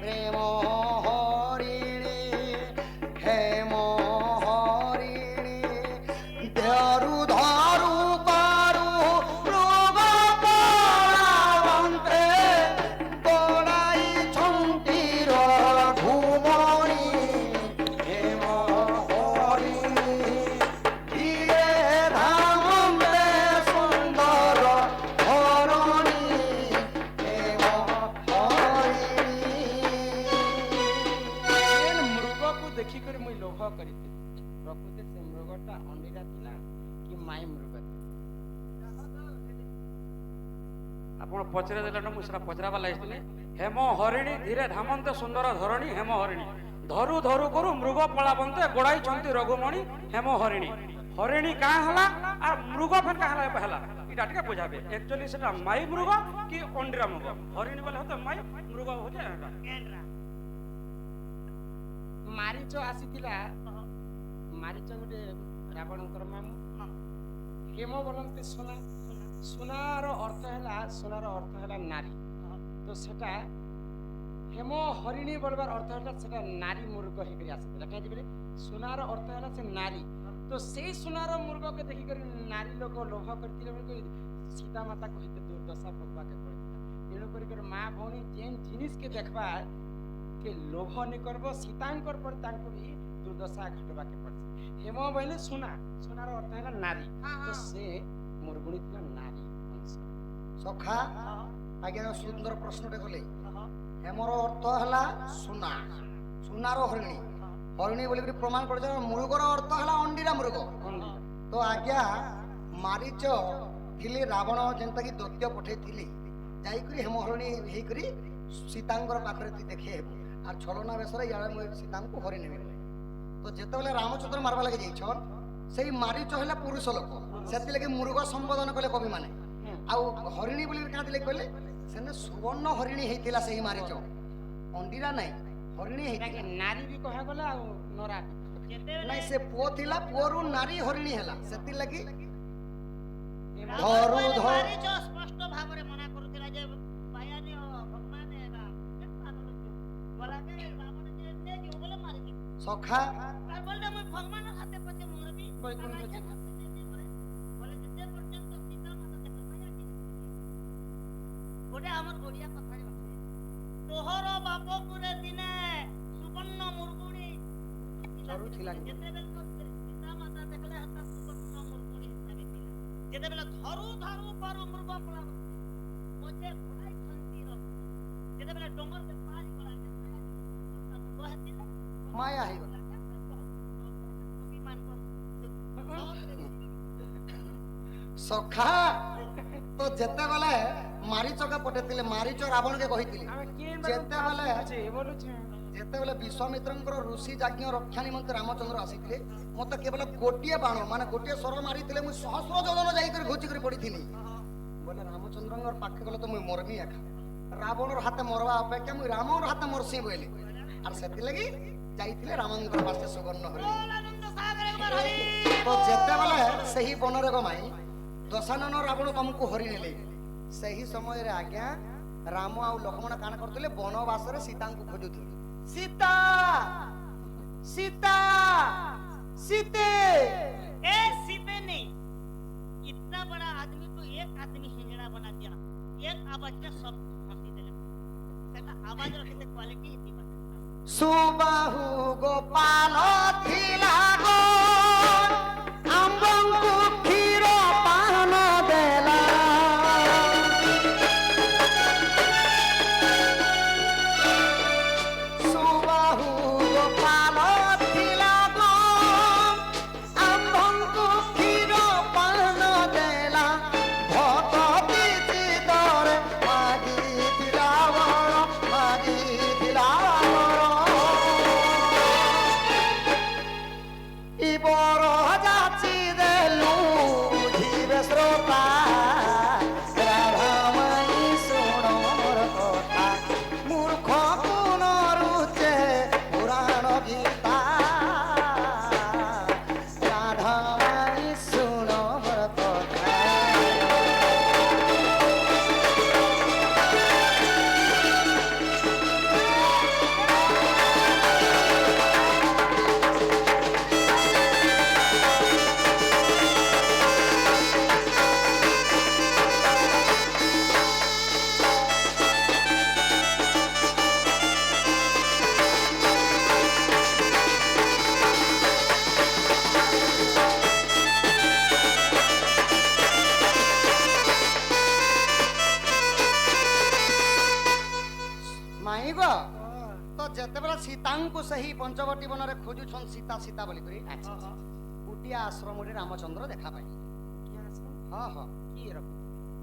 ପ୍ରେମ ହରିଣୀ ହେମ ହରିଣୀ କରିଥିଲେ ପ୍ରକୃତି ସେ ମୃଗଟା ଅଣ୍ଡିରା ଥିଲା କି ମାଇ ମୃଗ ଥିଲା? ଆପଣ ପଚରା ଦେଲେନ ମୁଁ ସେଟା ପଚରାବା ଲାଗିଥିଲି। ହେମ ହରିଣୀ ଧୀରେ ଧାମନ୍ତେ ସୁନ୍ଦର ଧରଣୀ ହେମ ହରିଣୀ ଧରୁ ଧରୁ କରୁ ମୃଗ ପଳାବନ୍ତେ ଗୋଡ଼ାଇଛନ୍ତି ରଘୁମଣି ହେମ ହରିଣୀ। ହରିଣୀ କାଁ ହେଲା আর মৃগ ফের কাহলা হেলা এটা টিকে বুঝাবে। একচুয়ালি সেটা মাই মৃগ কি অন্ডিরা মৃগ। হরিণী বলে হতো মাই মৃগ হচ্ছে এটা। କେନ୍ଦ୍ରା ମାରିଚ ଆସିଥିଲା। ମାରିଚ ଗୋଟେ ରାବଣଙ୍କର ମାମୁଁ। ହେମ ବୋଲନ୍ତି ସୁନା। ସୁନାର ଅର୍ଥ ହେଲା ନାରୀ। ତ ସେଟା ହେମ ହରିଣୀ ବୋଲବାର ଅର୍ଥ ହେଲା ସେଟା ନାରୀ ମୃଗ ହେଇକରି ଆସିଥିଲା। କାହିଁକି ବୋଲେ ସୁନାର ଅର୍ଥ ହେଲା ସେ ନାରୀ। ତ ସେଇ ସୁନାର ମୃଗକେ ଦେଖିକରି ନାରୀ ଲୋକ ଲୋଭ କରିଥିଲେ ବୋଲି ସୀତା ମାତାକୁ ଏତେ ଦୁର୍ଦଶା ଭୋଗବାକେ ପଡ଼ିଥିଲା। ତେଣୁ କରିକରି ମା ଭଉଣୀ ଯେନ୍ ଜିନିଷକେ ଦେଖବା କେ ଲୋଭ ନି करब सीतांकर पर तांको भी दुर्दशा घटबाके पड़ছে। हेम बोले सुना। सुनार अर्थ है नारी। तो से मुरगुणी थिला नारी अंश। सखा आज्ञा सुंदर प्रश्नटे कले। हेमर अर्थ हला सुना। सुनार हरिणी हरिणी बोली प्रमाण कर मृगर अर्थ हला अंडीरा मृग। तो आज्ञा मारीच थिले रावण जेंता कि दैत्य पठे थिले जाईकरी हेम हरिणी हेकरी सीतांकर पाखरे तु देखे हेबो আর ছলনা বেশরে ইয়াড়ে মই সীতাଙ୍କୁ হরি নেবে। তো যেতবেলে রামচন্দ্র মারবা লাগে যাইছন সেই মারিচ হলে পুরুষ লোক সেতি লাগি মৃগ সম্বোধন কলে কবি মানে। আউ হরিণী বলি কাঁ দিলে কইলে সেনে সুবর্ণ হরিণী হেইতিলা সেই মারিচ অন্ডিরা নাই হরিণী হেইতিলা। নারী भी कहा गला आ नरा নাই সে পুଅ ଥିଲା পুଅରୁ ନାରୀ ହରିଣୀ ହେଲା ସେତି ଲାଗି ଧରୁ ଧରୁ ଧରୁ ସ୍ପଷ୍ଟ ଭାବରେ ମନା କରୁଥିଲା ଯେ ବାୟାନି ଭଗବାନ ଗଲାକେ ରାବଣ ଯେ ନେ ଯିବ ବୋଲେ ମାରିକି ସଖା আর বললে মই ভগবান হাতে পথে মরবি বৈকুণ্ঠ বলে যেতে পর্যন্ত সীতা মাতা দেখো মায়া কি ওটা আমার গড়িয়া কথারে আছে। তোহর বাপ পুরে দিনে সুবর্ণ মুরগুড়ি ধরুଥିଲା। যেতেবেলে সীতা মাতা দেখলে হাতে সুবর্ণ মুরগুড়ি হিসাবে ছিল। যেতেবেলে ধরু ধরু করু মৃগ পলা মধ্যে ঘোড়াই শান্তি রহ যেতেবেলে ডঙ্গর কে পারি গলা ମାୟା ହେଇଗଲା। ସଖା ତ ଯେତେବେଳେ ମାରିଚକେ ପଠେଇଥିଲେ ମାରିଚ ରାବଣକେ କହିଥିଲେ ଯେତେବେଳେ ବିଶ୍ୱାମିତ୍ରଙ୍କର ଋଷି ଯାଜ୍ଞ ରକ୍ଷା ନିମନ୍ତେ ରାମଚନ୍ଦ୍ର ଆସିଥିଲେ ମତେ କେବଳ ଗୋଟିଏ ବାଣ ମାନେ ଗୋଟିଏ ସ୍ୱର ମାରିଥିଲେ ମୁଁ ସହସ୍ର ଯୋଜନ ଯାଇକରି ଘୁଚିକରି ପଡ଼ିଥିଲି ବୋଲେ ରାମଚନ୍ଦ୍ରଙ୍କର ପାଖେ ଗଲେ ତ ମୁଇଁ ମରମି ଏକା ରାବଣର ହାତେ ମରବା ଅପେକ୍ଷା ମୁଇଁ ରାମର ହାତେ ମରସି ବୋଇଲି আর ସେଥିଲାଗି ଯାଇଥିଲେ ରାମଙ୍କର ପାଶେ ସୁବର୍ଣ୍ଣ ହରିଣୀ। ତ ଯେତେବେଳେ ସେହି ବନରେ ଗମାଇ ଦଶାନନ ରାବଣ ତମକୁ ହରି ନେଲେ ସେହି ସମୟରେ ଆଜ୍ଞା ରାମ ଆଉ ଲକ୍ଷ୍ମଣ କାଣ କରୁଥିଲେ ବନବାସରେ ସୀତାଙ୍କୁ ଖୋଜୁଥିଲେ। ସୀତା ସୀତା सीते ए सीते नहीं इतना बड़ा आदमी को एक आदमी हिंजड़ा बना दिया एक आवाज में सब हंसी दिले सेटा आवाज रखते क्वालिटी इतनी बना सुबाहु गोपाल थिला गो आंबंकु क्षीर पान देला सुबाहु गोपाल थिला गो आंबंकु क्षीर पान देला भक्ति चितरे मागी दिलावर मागी दिलावर इबर जाची देलु बुझिबे श्रोता राधामाई शुण मोर कथा मूर्ख कुन रुचे पुराण गीता राधामाई शुण मोर कथा माई गो তো যেতেবেলে সীতাঙ্কু সেই পঞ্চবটী বনরে খোঁজুছন সীতা সীতা বলি করি আচ্ছা আচ্ছা গোটিয়া আশ্রমরে রামচন্দ্র দেখা পাই কি আশ্রম হ্যাঁ হ্যাঁ কি এরকম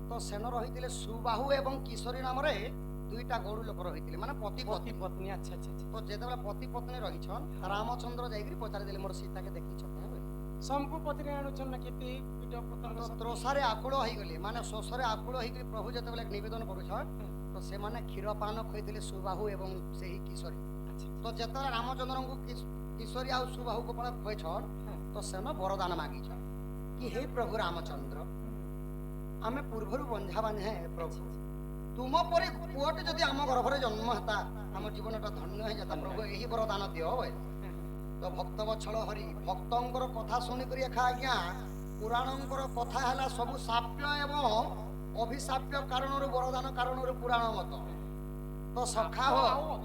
তো সেন রহিଥିଲେ সুবাহু এবং কিশোরী নামরে দুইটা গরু লোক রহিଥିଲେ মানে পতি পতি পত্নী পত্নী আচ্ছা আচ্ছা আচ্ছা তো যেতেবেলে পতি পত্নী রহিছন রামচন্দ্র যাইকি পচারি দেলে মোর সীতাকে দেখিছ কেন বলি সম্পু পত্নী আনুছন না কেতে কীট পতঙ্গ তো সব? ত্রসারে আকুଳ ହେଇଗଲେ ମାନେ ଶୋଷରେ ଆକୁଳ ହେଇକି ପ୍ରଭୁ ଯେତେବେଳେ ନିବେଦନ କରୁଛନ୍ ତ ସେମାନେ କ୍ଷୀର ପାନ ଖୋଇଥିଲେ ସୁବାହୁ ଏବଂ ସେହି କିଶୋରୀ আচ্ছা ତ ଯେତେବେଳେ ରାମଚନ୍ଦ୍ରଙ୍କୁ କିଶୋରୀ ଆଉ ସୁବାହୁ ଗୋପାଳ ଖୋଇଛନ୍ ତ ସେନ ବରଦାନ ମାଗିଛନ୍ କି ହେ ପ୍ରଭୁ ରାମଚନ୍ଦ୍ର ଆମେ ପୂର୍ବରୁ ବନ୍ଧା ବାନ୍ଧେ ପ୍ରଭୁ ତୁମ ପରି ପୁଅଟେ ଯଦି ଆମ ଗର୍ଭରେ ଜନ୍ମ ହେତା ଆମ ଜୀବନଟା ଧନ୍ୟ ହେଇଯାତା ପ୍ରଭୁ ଏହି ବରଦାନ ଦିଅ ବୋଇଲେ ତ ଭକ୍ତ ବତ୍ସଳ ହରି ଭକ୍ତଙ୍କର କଥା ଶୁଣିକରି ଏକା ଆଜ୍ଞା ପୁରାଣଙ୍କର କଥା ହେଲା ସବୁ ସାପ୍ୟ ଏବଂ ଅଭିଶାପ୍ୟ କାରଣରୁ ବରଦାନ କାରଣରୁ ପୁରାଣ ମତ ତ ସଖା ହୋ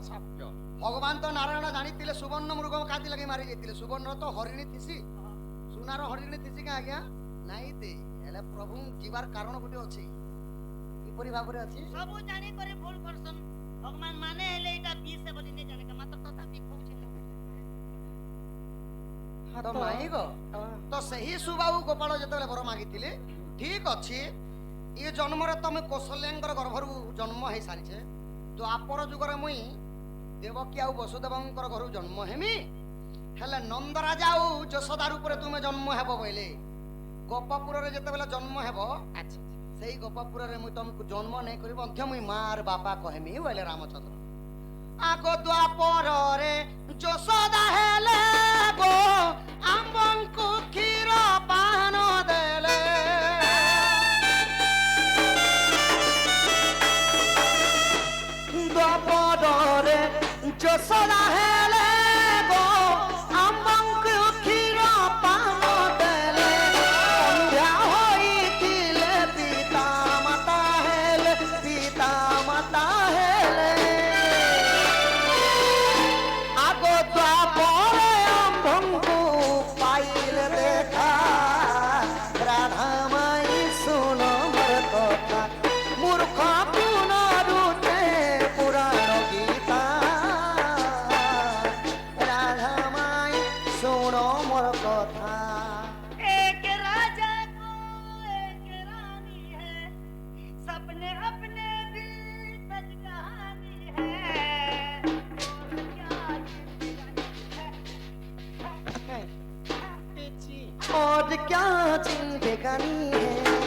সাপ্য ଭଗବାନ ତ ନାରାୟଣ ଜାଣିଥିଲେ ସୁବର୍ଣ୍ଣ ମୃଗ କାତି ଲାଗି ମାରି ଯାଇଥିଲେ ସୁବର୍ଣ୍ଣ ତ ହରିଣୀ ଥିସି ସୁନାର ହରିଣୀ ଥିସି କି ଆଜ୍ଞା ନାଇଁ ଦେ ହେଲେ ପ୍ରଭୁ ଯିବାର କାରଣ ଗୋଟେ ଅଛି କିପରି ଭାବରେ ଅଛି ସବୁ ଜାଣି କରି ଭୁଲ କରସନ୍ ଭଗବାନ ମାନେ ହେଲେ ଏଇଟା ବିଷ ବୋଲି ନେ ଜାଣେ ମାତ୍ର ତଥାପି କହୁଛି ତ ମାଇ ଗୋ ତ ସେହି ସୁବାହୁ ଗୋପାଳ ଯେତେବେଳେ ବର ମାଗିଥିଲେ ଠିକ ଅଛି ଏ ଜନ୍ମରେ ତମେ କୌଶଲ୍ୟାଙ୍କର ଗର୍ଭରୁ ଜନ୍ମ ହେଇସାରିଛେ ଦ୍ୱାପର ଯୁଗରେ ମୁଇଁ ଦେବକୀ ଆଉ ବସୁଦେବଙ୍କର ଘରୁ ଜନ୍ମ ହେମି ହେଲେ ନନ୍ଦରାଜା ଆଉ ଯଶୋଦା ରୂପରେ ତୁମେ ଜନ୍ମ ହେବ ବୋଇଲେ ଗୋପପୁରରେ ଯେତେବେଳେ ଜନ୍ମ ହେବ আচ্ছা ସେଇ ଗୋପପୁରରେ ମୁଇଁ ତମକୁ ଜନ୍ମ ନେଇ କରି ମଧ୍ୟ ମୁଇଁ ମାର ବାପା କହେମି ବୋଇଲେ ରାମଚନ୍ଦ୍ର ଆଗ ଦ୍ୱାପରରେ ଯଶୋଦା ହେଲେ ଗୋ ଆମ୍ବଙ୍କୁ କ୍ଷୀର ପାନ ଦେଲେ ଦ୍ୱାପରରେ ଯଶୋଦା ହେଲେ ଗୋ ଆମ୍ବଙ୍କୁ କ୍ଷୀର ପାନ ଦେଲେ ସନ୍ଧ୍ୟା ହୋଇଥିଲେ ପିତା ମାତା ହେଲେ ଆଗ ଦ୍ୱାପରେ ଆମ୍ଭଙ୍କୁ ପାଇଲେ ଦେଖା ରାଧା ମାଇ ଶୁଣ ମୋର କଥା ମୂର୍ଖ ପୁନରୁତେ ପୁରାଣ ଗୀତା ରାଧା ମାଇ ଶୁଣ ମୋର କଥା एक राजा को एक रानी है सबने अपने भी सच कहानी है और क्या जिंदगानी और क्या जिंदगानी है है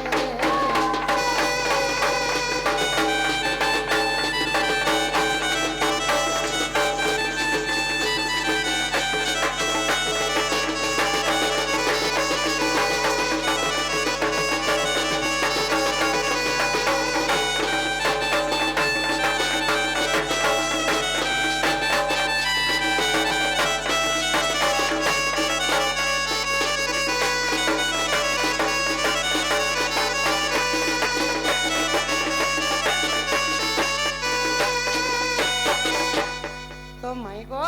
ତ ମାଇ ଗୋ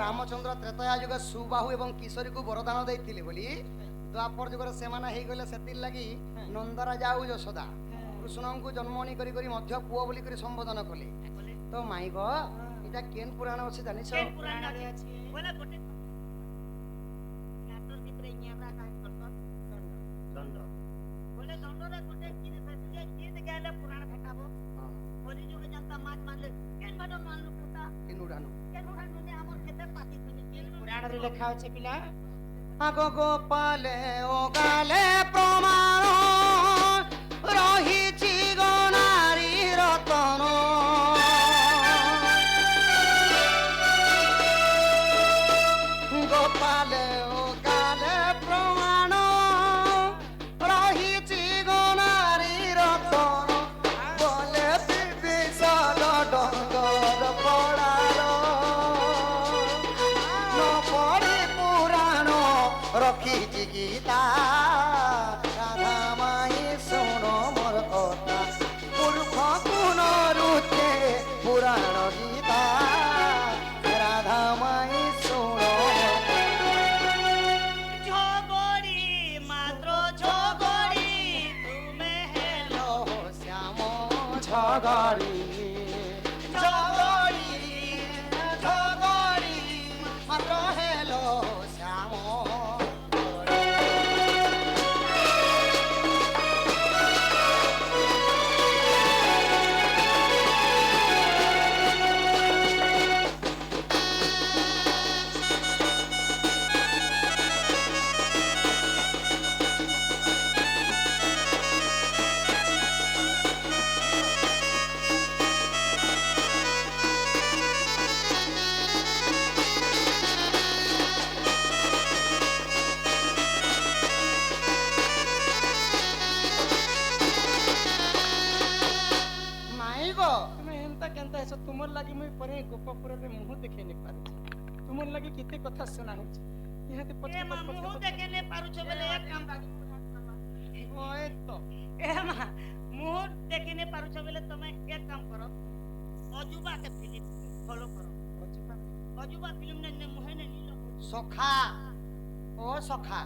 ରାମଚନ୍ଦ୍ର ତ୍ରେତୟା ଯୁଗ ସୁବାହୁ ଏବଂ କିଶୋରୀକୁ ବରଦାନ ଦେଇଥିଲେ ବୋଲି ଦ୍ୱାପର ଯୁଗରେ ସେମାନେ ହେଇଗଲେ ସେଥିର୍ ଲାଗି ନନ୍ଦରାଜା ଆଉ ଯଶୋଦା କୃଷ୍ଣଙ୍କୁ ଜନ୍ମ ନେଇ କରି କରି ମଧ୍ୟ ପୁଅ ବୋଲି କରି ସମ୍ବୋଧନ କଲେ ତ ମାଇ ଗୋ ଏଇଟା କେନ୍ ପୁରାଣ ଅଛି ଜାଣିଛ କେନ୍ ପୁରାଣ ଅଛି ବୋଲେ ଗୋଟେ ନାଟର ଭିତରେ ଇଆରା କାହିଁ କରସନ୍ ଦଣ୍ଡ ବୋଲେ ଦଣ୍ଡରେ ଗୋଟେ ଜିନିଷ ଅଛି ଯେ ଗୀତ ଗାଇଲେ ପୁରାଣ ଫେକାବ ବୋଲି ଯୁଗ ଜନତା ମାଛ ମାରଲେ କେନ୍ ବାଟ ମାନଲୁ ପୁତା କେନ୍ ଉଡ଼ାନ କେନ୍ ଉଡ଼ା ନୁନେ ଆମର କେତେ ପାତି ଶୁନି କେନ୍ পুরাণরে লেখা আছে পিলা আগ গোপালে ও গালে প্রমাণ রহিছি গনারী রতন গোপালে ও গালে প্রমাণ রহিছি গনারী রতন বলে বিভীষণ ডঙ্গর পড়ালো ন পড়ি পুরাণ রখিছি গীতা রাধা মাই শুণ মোর কথা মূর্খ পুনরুতে পুরাণ গীতা রাধা মাই শুণ ঝগড়ি মাত্র ঝগড়ি তুমি হেলো শ্যাম ঝগড়ি ঝগড়ি केनता है तुमर लागी मुई परे गोपापुर रे मुंह देखे नहीं पारे तुमर लागी किते कथा सुना हो यहाँ ते ए मां मुंह देखे ने पारु छ बोले एक काम ओए तो ए मां मुंह देखे ने पारु छ बोले तमे एक काम करो अजूबा के फिल्म फॉलो करो अजूबा फिल्म ने मुहे ने नीलो सखा ओ सखा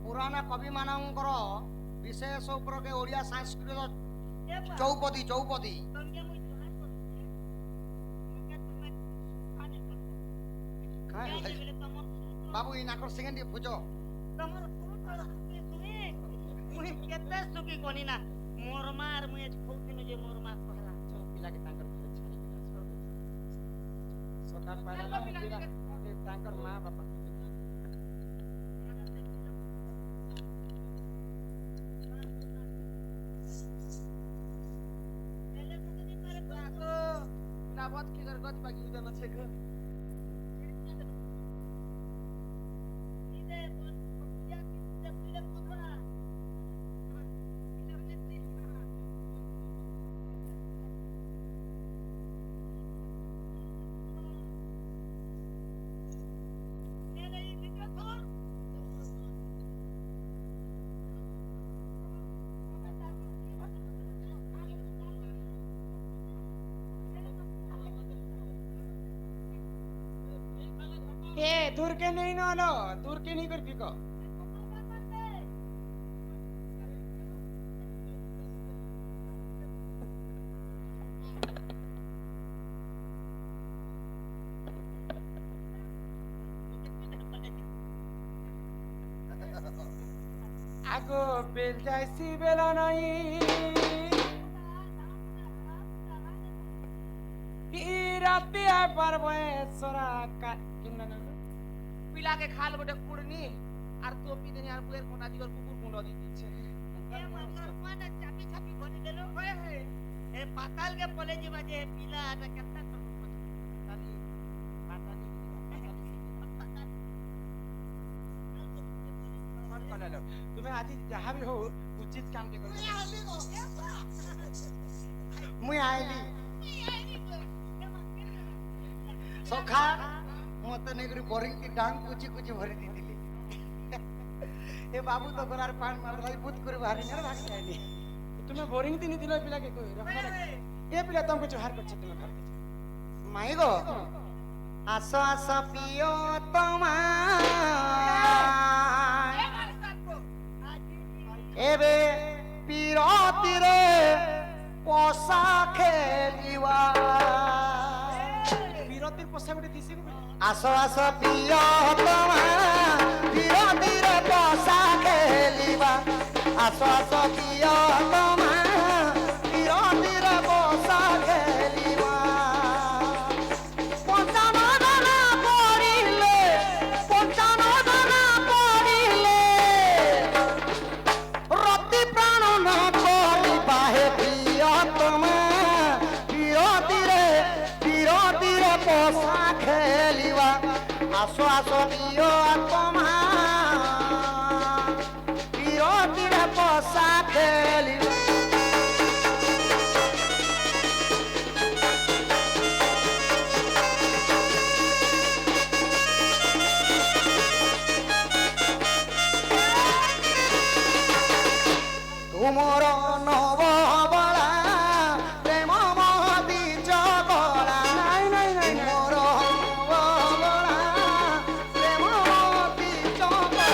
पुराना कवि मानकर विशेष उपर के ओडिया संस्कृत चौपदी चौपदी तंगे मुई जोहार करू मके तमे खाने कर काहे बोले तमर बाबू इ नाकर सेकेंड बुझो तमर सुन सुनी मुई केते सुखी कोनी ना मोर मार मुई खोथिनु जे मोर मार कहला चल पिला के तांकर घर छाड़ी पिला सका पाला पिला ए तांकर मां बापा नावत की गरगत बाकी उदन छे घर इदे बोल या किते पहिले कोथरा मेरे इनके छोड़ ए दूर के नहीं न लो दूर के नहीं कर पिको आगो बेल जाइसी बेला नहीं राती आ पारबे सोरा का किन्ना ना पिला के खाल गोटे कुड़नी आर टोपी देनी आर बुएर कोना दिगर कुकुर कुंडो दी दिछे ए मगर कोन चापी चापी बनी देलो होय हे ए पाताल के पले जीवा जे पीला आटा केतना तो ताली पाताली मन कोला लो तुम्हें आज जहां भी हो उचित काम के करो मुई आइली सखा मते नेगरी बोरिंग की डांग कुची कुची भरी दीदिली ए बाबू तो गलार पान मारलाई बुत करे बाहर ने भाग आइली तुम्हें बोरिंग दिन दिलो पिला के कोई रखा ये पिला तुमको जोहार कर तुम्हें घर के माई गो आसो आसो पियो तमा एबे पीरतीरे पोसा खेलिवा বিরতির পোশাক গুটি দিছি গো आसो आसो पियो तमा पीरतीरे पोसा खेलिवा आसो आसो पियो तमा पीरतीरे पोसा खेलिवा पंचानो दाना पड़िले रति प्राण न करिबा हे प्रियतमा पीरतीरे पोसा खेलिवा आसो आसो प्रियतमा पीरतीरे पोसा खेलिवा तुमर नवबला प्रेम मदी जगला तुमर नवबला प्रेम मदी जगला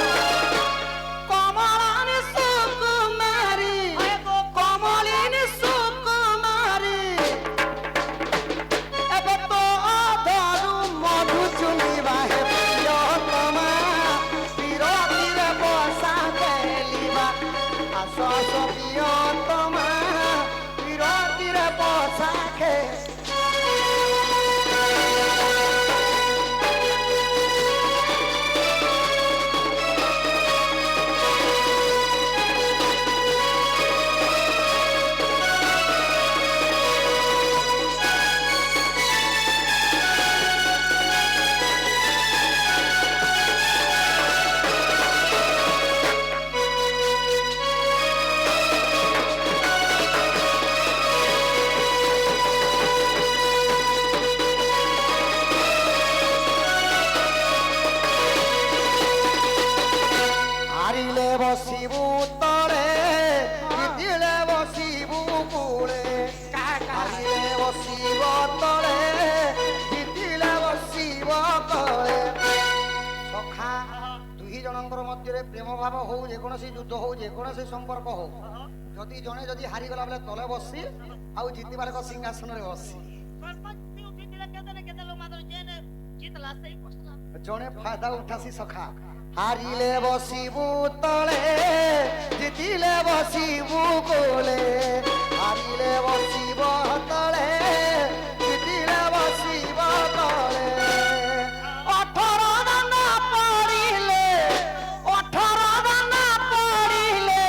कमलानी सुकुमारी कमलिनी सुकुमारी एबे तो अधरू मधु चुनिबा हे प्रियतमा पीरतीरे बसा खेलिबा आसो आसो प्रियतमा पीरतीरे बसा ମଧ୍ୟରେ ପ୍ରେମ ଭାବ ହଉ ଯେକୌଣସି ଯୁଦ୍ଧ ହଉ ଯେକୌଣସି ସମ୍ପର୍କ ହଉ ଯଦି ଜଣେ ଯଦି ହାରିଗଲା ବେଲେ ତଳେ ବସି ଆଉ ଜିତିବାର ଏକ ସିଂହାସନରେ ବସି सरपंच से उठिଥିଲେ କେତେ ଲୋକ ମାତ୍ର ଯେନେ ଜିତଲା ସେଇ ବସଲା ଜଣେ ଫାଇଦା ଉଠାସି ସଖା ହାରିଲେ ବସିବୁ ତଳେ ଜିତିଲେ ବସିବୁ କୋଲେ ହାରିଲେ ବସିବ ତଳେ ଜିତିଲେ ବସିବ ତଳେ 18 ଦାନା ପଡ଼ିଲେ 18 ଦାନା ପଡ଼ିଲେ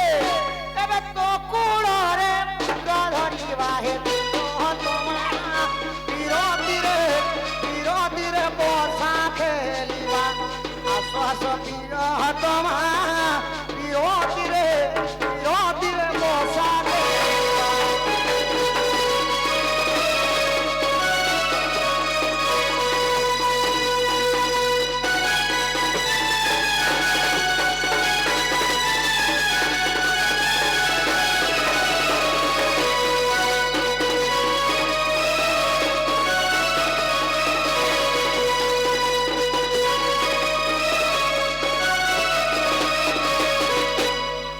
ଏବେ ତ କୂଳରେ ଧରିବା ହେ ବିରୋଧୀରେ ବର୍ଷା ଖେଳିବା ଆସ ଆସ ତମା ବିରୋଧୀରେ ବର୍ଷା ଖେଳିବା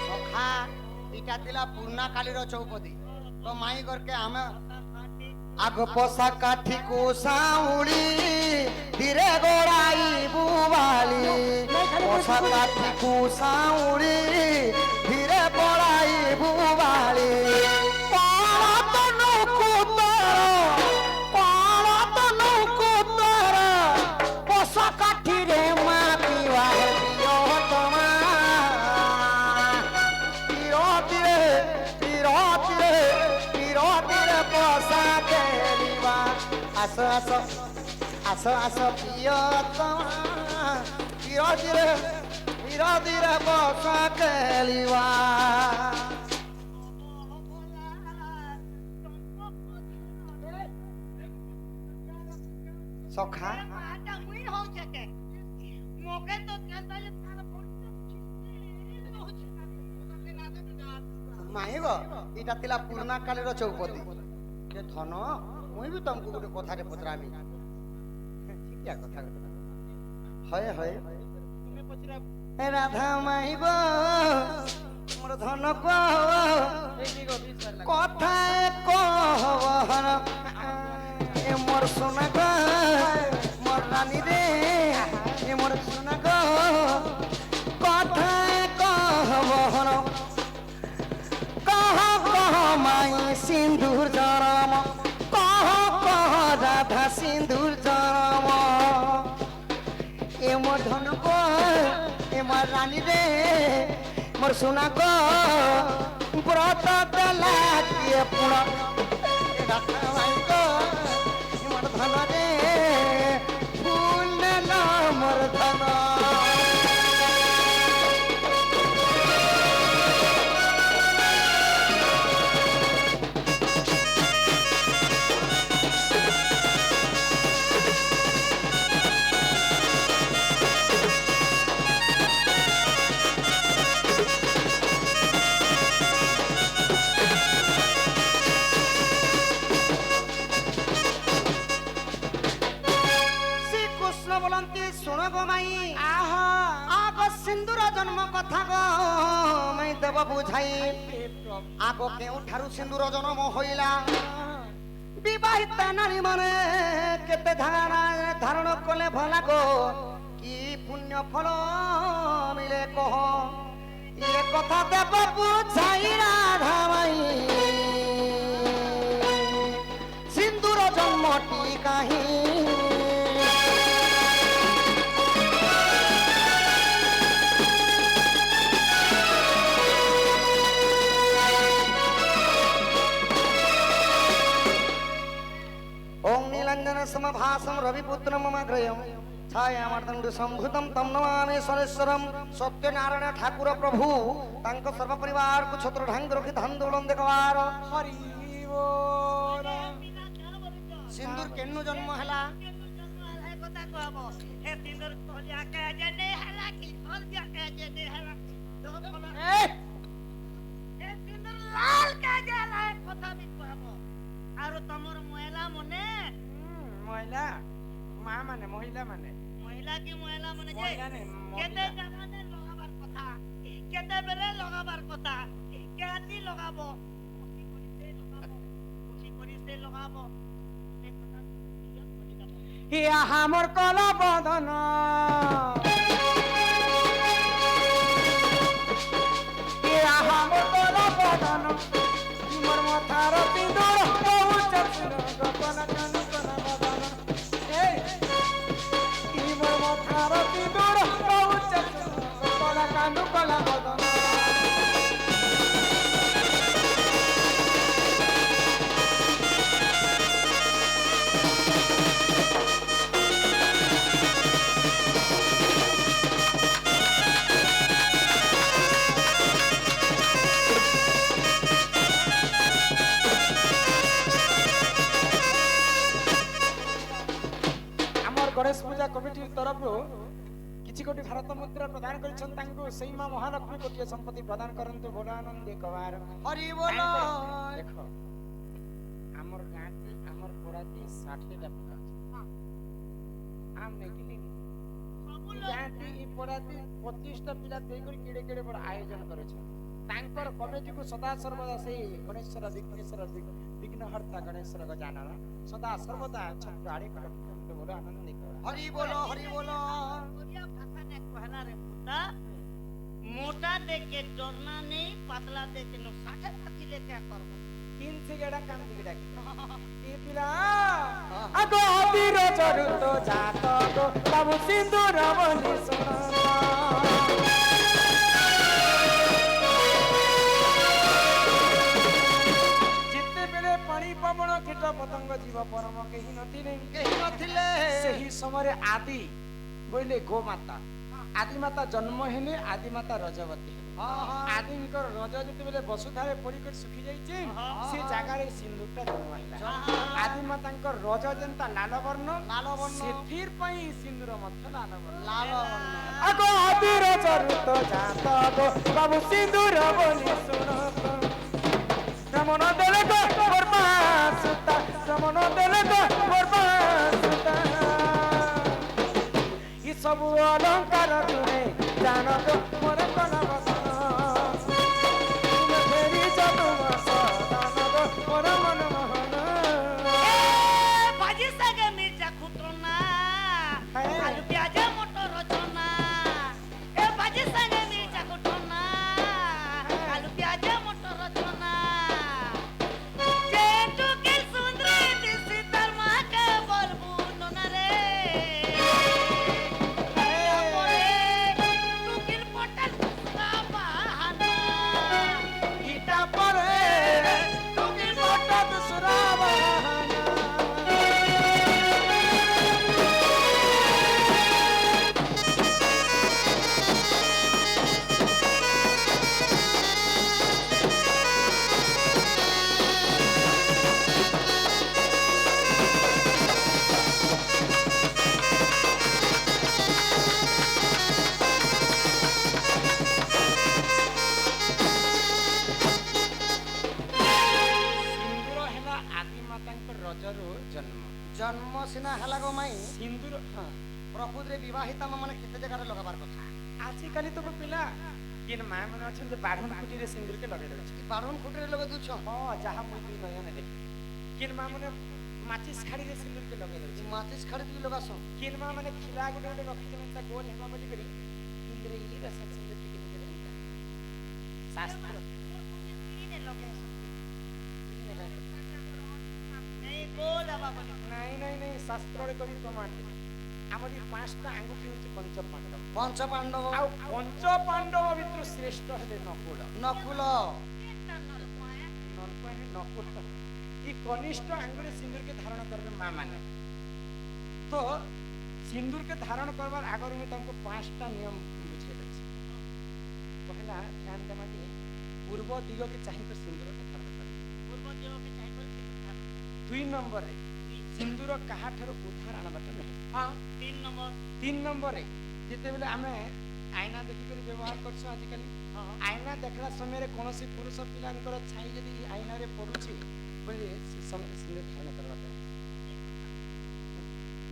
ସଖା ଏଇଟା ଥିଲା ପୁରୁଣା କାଳିର ଚୌପଦୀ ତ ମାଇ କରକେ ଆମେ ଆଗ ପୋଷା କାଠିକୁ ସାଉଳି ଧୀରେ ଗୋড়াই ବୁବାଳି ପୋଷା କାଠିକୁ ସାଉଳି ଧୀରେ ଗୋড়াই ବୁବାଳି ପୋଷା କାଠିରେ ମାପିବା আস আস আস আস প্রিয়তমা বিরোধীরে বসা খেলিবা সখা আটা মুই হচ্ছে কে মোকে তো কেনতা যে তার পড়তে হচ্ছে মাই গো এটা ଥିଲା ପୁରୁଣା କାଳିର ଚୌପଦୀ କେ ଧନ ମୁଇଁ ବି ତମକୁ ଗୋଟେ କଥାରେ ପଚରାମି ଠିକିଆ କଥା ହଏ ହଏ তুমি পচরা রাধা মাইব মোর ধন কো এই দিগো 20 বার কথা কহবহন এ মোর সোনা গো মোর রানী রে এ মোর সোনা গো কথা কহবহন কহ কহ মাই সিন্ধুর জরম কহ কহ রাধা সিন্ধুর জরম এ মোর ধন গো এ মোর রানী রে মোর সোনা গো ব্রত দেলা কিয়ে পুণ রাধা মাই গো এ মোর ধন রে ফুল নেলা মোর ধন শ্রীকৃষ্ণ বলন্তি শুণ গো মাই আগ সিন্ধুর জন্ম কথা গো মাই দেব বুঝাই আগ কেউঠারু সিন্ধুর জন্ম হইলা বিবাহিতা নারী মানে কেতে ধারণ কলে ভলা গো কি পুণ্য ফল মিলে কহ এ কথা দেব বুঝাই রাধা মাই সিন্ধুর জন্মটি কাহি ओम नीलांजन समभासम रविपुत्र ममाग्रयम छायामर्दंड संभूतम तम नमामि सरेश्वरम सत्यनारायण ठाकुर प्रभु तांक सर्व परिवार को छत्र ढंग रखि धन दौलन देखवार হরি বল सिंदूर केन्नु जन्म हला কথা কব এ তিনর তলিয়া কে যে নে হালা কি ফল দিয়া কে যে নে হালা তো বলা এ তিনর লাল কে যে লা কথা বি কব আর তোমার মহিলা মনে মহিলা মা মানে মহিলা মানে মহিলা কি মহিলা মনে যে মহিলা নে, মহিলা। কেতে জায়গা নে লগাবার যেতেবেলে লগাবার কথা কেহাতি লগাব খুশি করিতে লগাব খুশি করিতে লগাব সে কথা ক্লিয়ার করে দেব ইয়া আমার কলা বদন ইয়া আমার কলা বদন মোর মাথার পিন্দর বহুত চতুর গপন কান কলা বদন এই মোর মাথার পিন্দর বহুত চতুর গপন কান কলা বদন गणेश पूजा कमिटी तरफ किछि कोटी भारत मुद्रा प्रदान करिछन तांको सेई मां महालक्ष्मी कोटी संपत्ति प्रदान करंतु बोला आनंद कवार हरि बोल देखो हमर गांती हमर पोराती 60 टा पिला अछि आम नेकिली गांती ई पोराती 25 टा पिला देई कर केडे केडे बड़ आयोजन करे छ तांकर कमिटी को सदा सर्वदा सेई गणेशर विघ्नेश्वर विघ्नहर्ता गणेशर गजानन सदा सर्वदा छाड़े कर बोला आनंद हरि बोलो हरि बोलो कोरिया भाषा ने कहला रे पुता मोटा देखे डरना नहीं पतला देखे नो साठे पाती लेके करबो तीन सिगड़ा काम बिगड़ा ई पिला अगो अबीर चरुत जात गो बाबू सिंदूर बनी सोना पानी पवन कीट पतंग जीव परम केही नथिले सेही समय आदि बोले गो माता आदि माता जन्म हेले आदि माता रजवती आदि रज जिते वसुधारे पड़कर सुखी जाइए से जगार सिंदूरटा जन्म है आदि माता रज जेनता लाल वर्ण सेथिर पई सिंदूर मथ लाल वर्ण अगो अबीर चरुत जात गो बाबू सिंदूर बोली सुनो रमन देले गो बरबा सुता रमन देले गो बरबा सुता ई सब अलंकार तुने जान गो मोर कला बदन तुम फेरी जदु सदान गो मोर मन मोहन ए बाजी सगे मिर्जा खुटना आलू प्याज मोटर रचना ए बाजी सगे मिर्जा खुटना आलू प्याज मोटर रचना जन्म सिना हला गो माई सिंदूर हां प्रकृति रे विवाहिता माने केते जगह रे लगाबार कथा आजि काली तो पिला किन मां माने अछन जे बाढन कुटी रे सिंदूर के लगे दछ बाढन कुटी रे लगे दुछ हां जहां मुई नयन देख किन मां माने माचिस खाड़ी रे सिंदूर के लगे दछ माचिस खाड़ी के लगासो किन मां माने खिला गुटे गुटे रखि देन ता गोल हेमा बलि करी इंद्रे ई रस सिंदूर के किन शास्त्र ने लगे नहीं गोल हवा बोली नहीं शास्त्र रे कवि प्रमाण आमरी पांचटा अंगुठी होची पंच पांडव आ पंच पांडव भितर श्रेष्ठ हेले नकुल नकुल नकुल ई कनिष्ठ अंगुठी सिंदूर के धारण करबे मां माने तो सिंदूर के धारण करबार आगर में तमको पांचटा नियम बुझे दै छै पहला ध्यान देमा कि पूर्व दिग के चाहि तो सिंदूर के धारण कर पूर्व दिग के चाहि तो सिंदूर दुई नंबर रे सिंदूर कहा ठारो उद्धार आनबाटा नहीं हां तीन नंबर रे जेते बेले आमे आईना देखि कर व्यवहार करछो आज काली आईना देखला समय रे कोनोसी पुरुष पिलांकर छाई जदी आईना रे पडुछि बोले से समय सिंदूर धारण करबाटा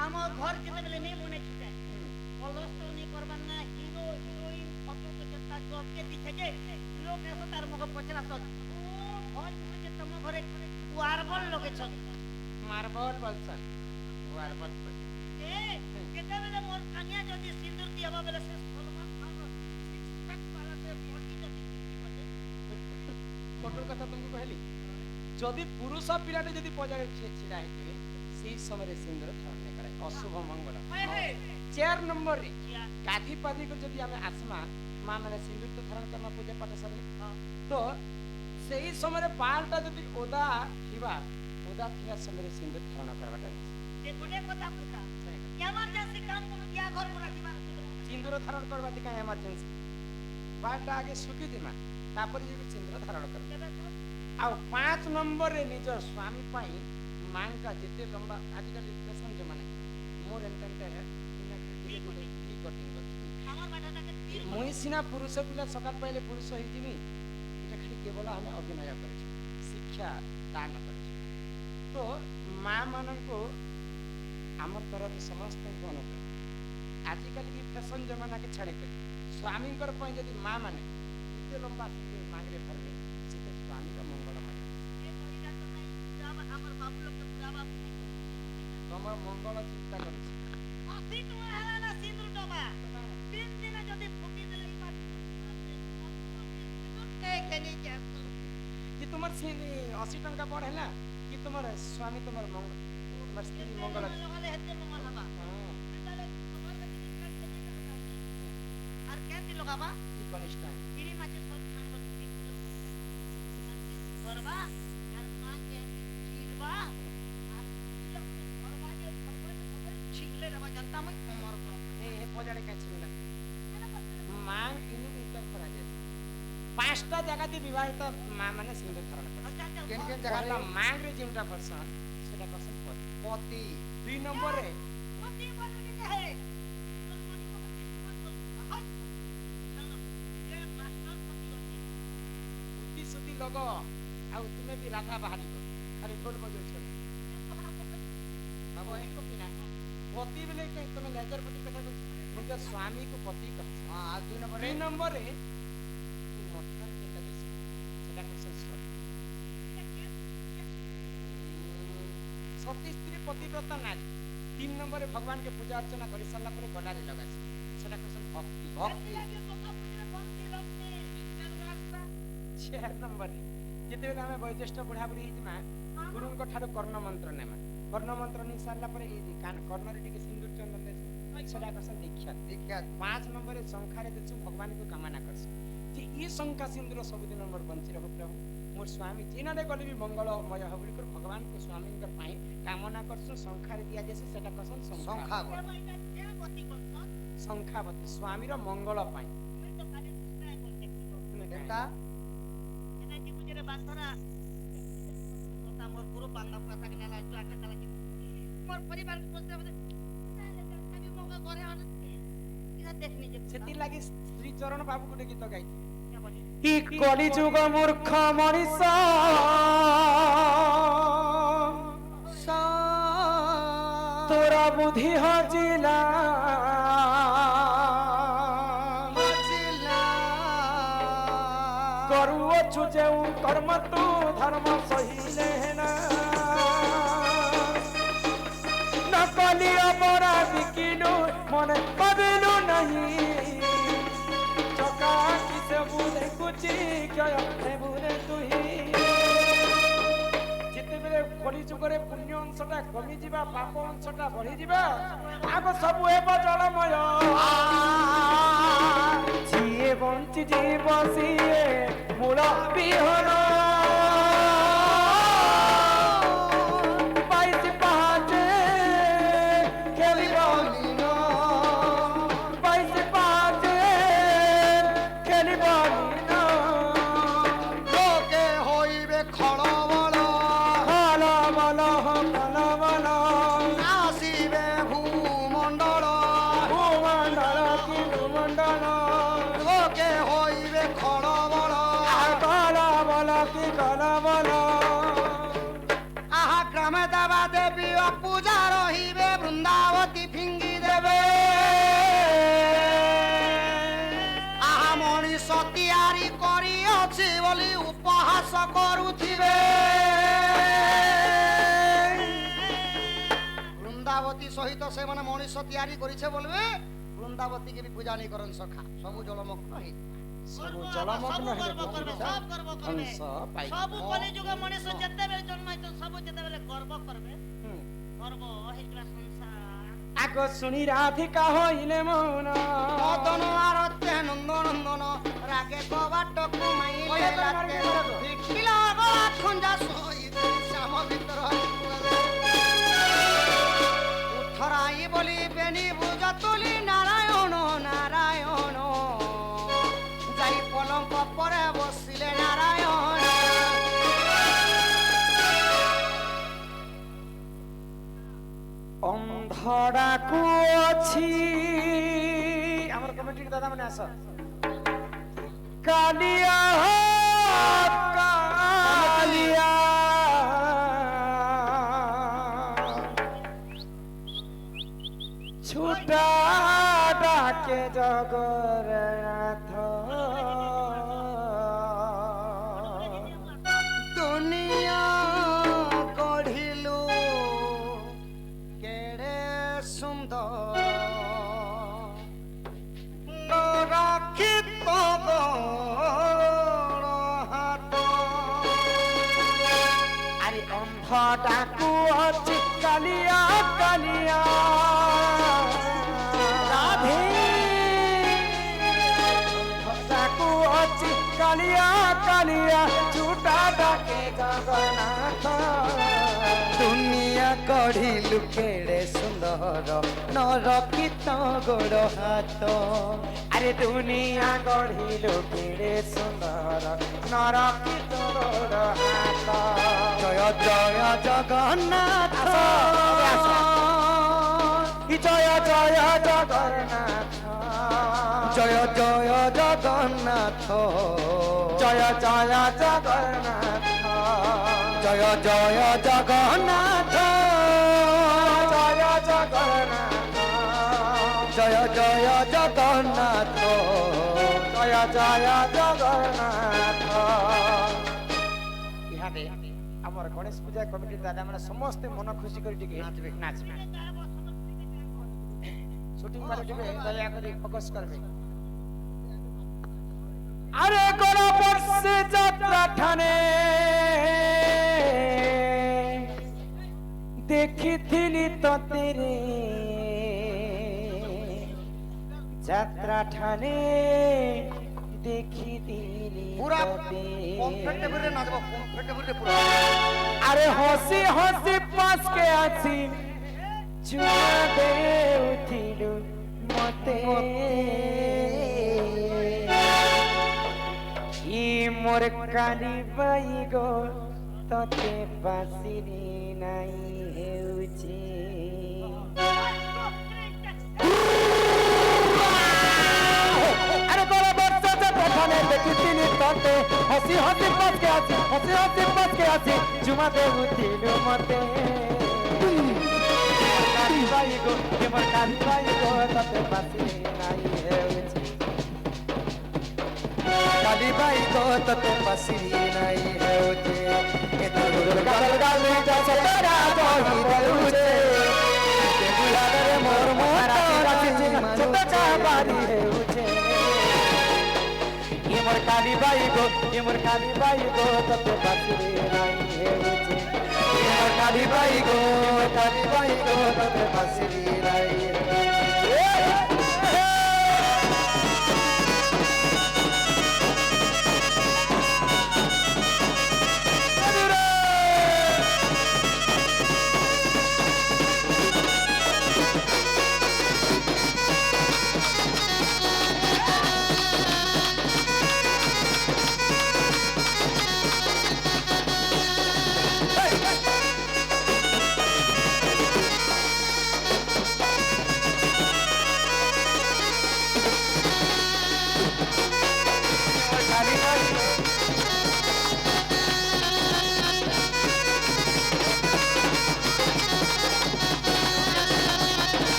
हम घर जेते बेले नहीं बने छिते कलस्टर नहीं करबा ना हीरो हीरोइन फोटो के তা সবকে দিছে যে লোক এসে তার মুখে পচরা সব ও ভয় যে তম ঘরে ওয়ারবল লগেছ মার্বল বলছন মার্বল এ কেতেবেলে মোর কানিয়া যদি সিন্দুর দিয়াবা বেলে সে সলমান খান সিক্স পালাতে বডি যদি বলে কঠোর কথা তুমি কহিলি যদি পুরুষ পিলাটি যদি পজারে ছিড়া হইতিবে সেই সময় সিন্দুর ধারণ নাই করে অশুভ মঙ্গল হয়ে 4 নম্বর রে কিয়া গাধি পাধি করে যদি আমি আসমা মা মানে সিন্দুর তো ধারণ করমা পূজা পাঠ সরে তো সেই সময় বালটা যদি ওদা থিবা ওদা থিবা সময় সিন্দুর ধারণ করবাটা যে গুনে কথা কথা এমার্জেন্সি কাম কোন দিয়া ঘর পুরা দিবা সিন্দুর ধারণ করবা দিকা এমার্জেন্সি বালটা আগে শুকি দিমা তারপরে যদি সিন্দুর ধারণ করবা ଆଉ 5 ନମ୍ବରରେ ନିଜ ସ୍ୱାମୀ ପାଇଁ ମାଙ୍କ ଯେତେ ଲମ୍ବା ଆଜିକାଲି ଫ୍ୟାସନ ଜମାନା ମୋର ଏନ୍ତା আমার বাটাটাকে তীর ମୁଇଁ ସିନା ପୁରୁଷ ପିଲା ସକାଳ ପାଇଲେ ପୁରୁଷ ହେଇଯିବି ଏଇଟା ଖାଲି କେବଳ ଆମେ ଅଭିନୟ କରିଛୁ ଶିକ୍ଷା ଦାନ କରିଛୁ ତ ମା ମାନଙ୍କୁ ଆମର ତରଫରୁ ସମସ୍ତଙ୍କୁ ଅନୁରୋଧ ଆଜିକାଲି ବି ଫ୍ୟାସନ ଜମାନାକେ ଛାଡ଼ିକରି ସ୍ୱାମୀଙ୍କର ପାଇଁ ଯଦି ମା ମାନେ ଏତେ ଲମ୍ବା ମାଗରେ ଧରିବେ ସେତେ ସ୍ୱାମୀର ମଙ୍ଗଳମୟ এ করিটা তো নাই আমার বাবু লোককে পুরাবা ତମର ମଙ୍ଗଳ ଚିନ୍ତା କରୁଛି অসি তোমার হেলা না সিন্দুর ডবা 3 দিনে যদি ফুকি দিলে ইবার কে কেনি যাস कि तुमर 80 टंका बड़ है ना कि तुमर स्वामी तुमर मंगल तुमर स्त्री मंगल লগালে হেতে মঙ্গল হবা हाँ তাহলে তোমার কাছে কি কাটতে দিতে আর কেন লগাবা कि कनिष्ठ है ইড়ি মাছে সব খান করবা আর মাকে চিরবা আর করবা যে ছিগলে দেবা জানতা মই তোমার ए पजाड़े कैसे मिला मांग इनु उत्तर करा जाए पांचटा जगह दी विवाहित मां माने सिंदूर धारण कर केन केन जगह ला मांग रे जिमटा पर्सन सेटा पर्सन पति 2 नंबर रे पति बोलनी है ये मास्टर पति होती बुद्धि सुद्धि लगो आ तुम्हें भी राधा बाहरी को अरे ढोल बजो छ बाबू एक को पिना पति बोले के तुम्हें लेजर पति कथा को निज स्वामी को पति कह हां 2 नंबर रे मोटर के तरह से सेटा पर्सन सती स्त्री पतिव्रता नारी 3 नंबर रे भगवान के पूजा अर्चना करि सल्ला पर गडारे लगा सेटा पर्सन भक्ति भक्ति लगे तो अपने बंदी लगती 4 नंबर रे जेतेबेले आमे वैज्येष्ठ बुढ़ा बुढ़ी हिजमा गुरुଙ୍କ ଠାରୁ କର୍ଣ୍ଣ ମନ୍ତ୍ର ନେମା କର୍ଣ୍ଣ ମନ୍ତ୍ର ନେଇ ସାରିଲା ପରେ ଏଇ କାନ କର୍ଣ୍ଣରେ ଟିକେ ସିନ୍ଦୂର ଚନ୍ଦନ ଦେସୁ ସେଟା କସ ଦୀକ୍ଷା ଦୀକ୍ଷା 5 ନମ୍ବରରେ ଶଙ୍ଖାରେ ଦେସୁ ଭଗବାନଙ୍କୁ କାମନା କରସୁ ଯେ ଇ ଶଙ୍ଖା ସିନ୍ଦୂର ସବୁଦିନ ମୋର ବଞ୍ଚି ରହୁ ପ୍ରଭୁ ମୋର ସ୍ୱାମୀ ଜିନାରେ ଗଲି ବି ମଙ୍ଗଳମୟ ହବ ବୋଲି କରି ଭଗବାନଙ୍କୁ ସ୍ୱାମୀଙ୍କ ପାଇଁ କାମନା କରସୁ ଶଙ୍ଖାରେ ଦିଆ ଯେସୁ ସେଟା କସ ଶଙ୍ଖା ये महीना क्या गति करछन ଶଙ୍ଖାବତୀ ସ୍ୱାମୀର ମଙ୍ଗଳ ପାଇଁ मैं तो खाली सुनाय बोल देखियो ଏଟା एना की मुझे बांधरा होता मोर गुरु बांधव कथा के नाला जो आके तला की मोर परिवार को सोचते बोले अभी मौका करे और इना देखनी जे ସେଥି ଲାଗି ଶ୍ରୀ ଚରଣ ବାବୁ ଗୋଟେ ଗୀତ ଗାଇଛି क्या बोली କି କଳିଯୁଗ ମୂର୍ଖ ମଣିଷ ତୋର ବୁଦ୍ଧି ହଜିଲା କରୁଅଛୁ ଯେଉଁ କର୍ମ ତୁ ଧର୍ମ ସହିଲେ ନା ନକଲି ଅପରାଧୀ କିନୁ ମନେ କରିଲୁ ନାହିଁ ଚକା କି ସବୁ ଦେଖୁଛି କ୍ଷୟ ହେବୁରେ ତୁହି ଯେତେବେଳେ କଳି ଯୁଗରେ ପୁଣ୍ୟ ଅଂଶଟା କମିଯିବା ପାପ ଅଂଶଟା ବଢିଯିବା ଆଗ ସବୁ ହେବ ଜଳମୟ ଯିଏ ବଞ୍ଚି ଯିବ ସିଏ ମୂଳ ବିହନ ପାଇଛି ପାହାଚେ ଖେଳିବ ଲୀନ ପାଇଛି ପାହାଚେ ଖେଳିବ ଲୀନ লোকে হইবে খলবল বল বল বল বল আসিবে ভূমণ্ডল ভূমণ্ডল কি ভূমণ্ডল লোকে হইবে খলবল বল বল কি বল বল আহা গ্রামে দেবা দেবী অপূজা রহিবে বৃন্দাবতী ফিঙ্গি দেবে আহা মনীষ ବୋଲି ଉପହାସ କରୁଥିବେ। ବୃନ୍ଦାବତୀ ସହିତ ସେମାନେ ମଣିଷ ତିଆରି କରିছে বলবে বৃন্দাবতী কে भी पूजा नहीं करन सखा सबु जलमग्न है। ସବୁ ଜଳମଗ୍ନ ହେଲେ ଗର୍ବ କରିବେ, କଣ ସବ ଗର୍ବ କରିବେ। ହଂସ ପାଇ ସବୁ କଲିଯୁଗ ମଣିଷ ଯେତେବେଳେ ଜନ୍ମ ହେଇଛନ୍ତି ସବୁ ଯେତେବେଳେ ଗର୍ବ କରିବେ, ଗର୍ବ ହେଇଯିବା ସଂସାର। ଆଗ ଶୁଣି ରାଧିକା ହଇଲେ ମୌନ মদন আরতে নন্দ নন্দন রাগে কবাট কুমাইলে রাতে ভিকিলা গলা খঞ্জা সহিত শ্যাম ভিতর উঠরাই বলি বেনি বুঝা তুলি নারায়ণ নারায়ণ যাই পলঙ্ক পরে বসিলে নারায়ণ। ଅନ୍ଧଡ଼ାକୁ ଅଛି ଆମର କମିଟି ଦାଦା ମାନେ ଆସ କାଲିଆ କାଲିଆ ଛୁଟା ଡାକେ ଜଗନ୍ନାଥ দুনিয়া গঢ়িলো কেড়ে সুন্দর নরক্ষিত গৌর হাত। আরে ଅନ୍ଧଡ଼ାକୁ ଅଛି କାଲିଆ କାଲିଆ ରାଧେ ଅନ୍ଧଡ଼ାକୁ ଅଛି କାଲିଆ କାଲିଆ ଛୁଟା ଡାକେ ଜଗନ୍ନାଥ। দুনিয়া গঢ়িলো কেড়ে সুন্দর নরক্ষিত গৌর হাত। আরে দুনিয়া গঢ়িলো কেড়ে সুন্দর নরকিত গোড় হাত। জয় জয় জগন্নাথ জয় জয় জগন্নাথ জয় জয় জগন্নাথ জয় জয় জগন্নাথ জয় জয় জগন্নাথ জয় জগন্নাথ জয় জয় জগন্নাথ জয় জয় জগন্নাথ। ইহাদে আমার গণেশ পূজা কমিটি দাদা মানে সমস্তে মন খুশি করে টিকে নাচবে নাচবে শুটিং করে টিকে দয়া করে ফোকাস করবে। আরে গড় বর্ষে যাত্রা ঠানে দেখিথিলি ততে রে যাত্রা ঠানে দেখিথিলি পুরা ততে। কমফর্টেবল রে নাচব কমফর্টেবল রে পুরা। আরে হসি হসি পাঁচকে আছি চুমা দে উঠিলু মতে ই মোর কালি বাই গো ততে বাসিরি নাই হেউছি। আরে বড় বর্ষা প্রথমে দেখিছিলি ততে হসি হসি পাঁচকে আছি হসি হসি পাঁচকে আছি চুমা দে উঠিলু মতে কালি by go more Kali by গো ততে বাসিরি নাই হেউছি। কালি বাই গো ততে বাসিরি নাই হেউছে এ তোর গাল গালে যাচ্ছে তারা বহি দেউছে বুলারে মোর মোর ছোট চাবারি হেউছে। মোর কালি by go more Kali by গো ততে বাসিরি নাই হেউছে। মোর কালি বাই গো ততে বাসিরি নাই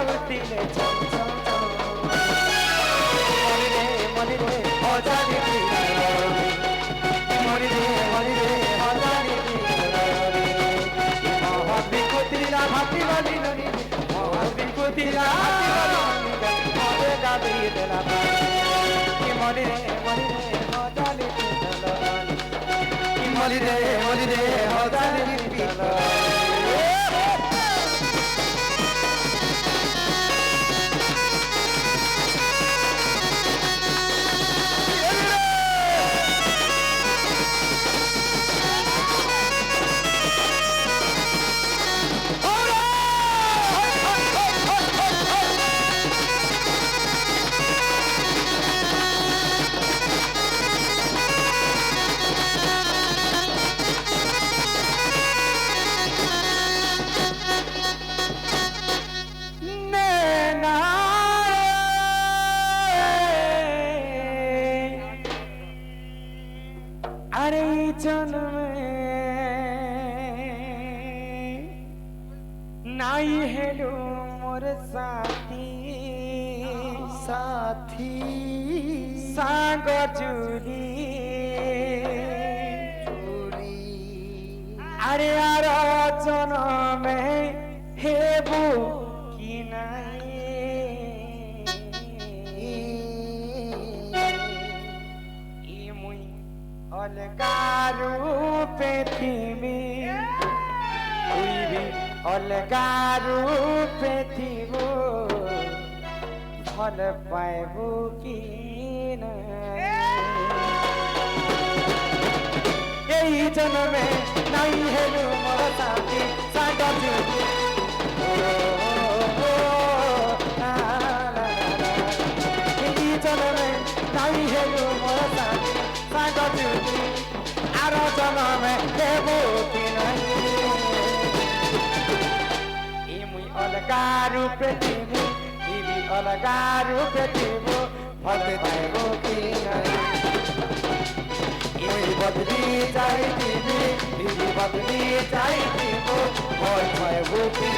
গাউতিলে চম চম চম মনি রে অজানি মনি রে অজানি মহাবিকুতিলা ভাতি বালি ননি মহাবিকুতিলা ভাতি বালি মরে গাবি দেলা মনি রে অজানি মনি রে অজানি अरे जन्मे नाई हेलो मोर साथी साथी सांग जुली अरे यार जन्मे हेबू कि नहीं मुई अलगारू पृथ्वी তুই भी अलगारू पृथ्वी भल पाइबू कि यही जन्मे नहीं हेलु मोर साथी साग जुली यही जन्मे नहीं हेलु मोर साथी साग जुली आर जन्मे हेबू कि नहीं मुई अलगारू पृथ्वी भी अलगारू पृथ्वी भल पाइबू कि नहीं मुई बदली जाइथिबी दिदी बदली जाइथिबो भल पाइबू कि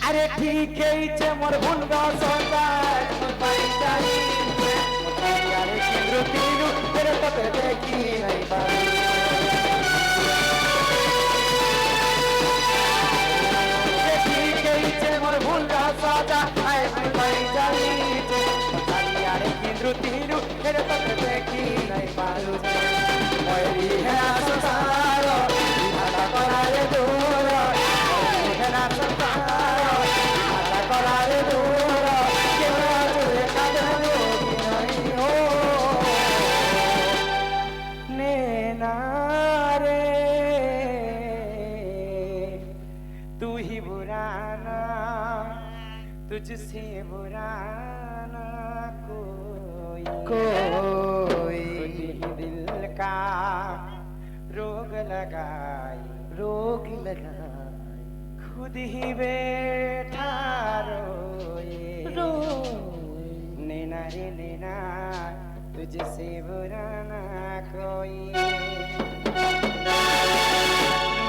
अरे ठीक है इचे मोर भूल गो सोचाय पाई जाई अरे केंद्र तीनु तेरे पते देखी नहीं पाई ठीक है इचे मोर भूल गो सोचाय पाई जाई अरे केंद्र तीनु तेरे पते देखी नहीं पाई मोरी है संसार विधाता करारे दूर है ना संसार तू ही बुराना तुझसे बुराना कोई दिल का रोग लगाई खुद ही बैठा रोए नैना रे नैना तुझसे बुरा ना कोई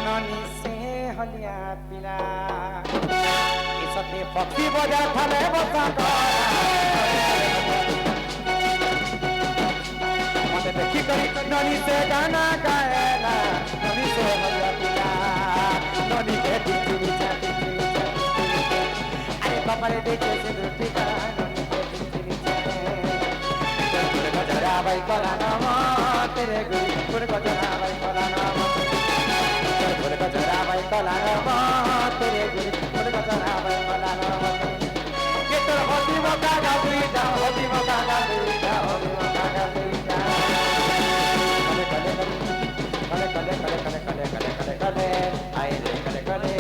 ननी से हलिया पिला इसते पक्षी बजा थले बसा मते देखी करी ननी से गाना गाएला ननी से हलिया पिला ननी के दिखी जाती अरे बाबा रे देखे से दुटी का ननी के दिखी जाए गजरा भाई कला नाम तेरे गुरु पुर गजरा भाई कला नाम पुर गजरा भाई कला नाम तेरे गुरु पुर गजरा भाई कला नाम के तोर होती मका गा दुई जा होती मका गा दुई जा होती मका कले आए रे कले कले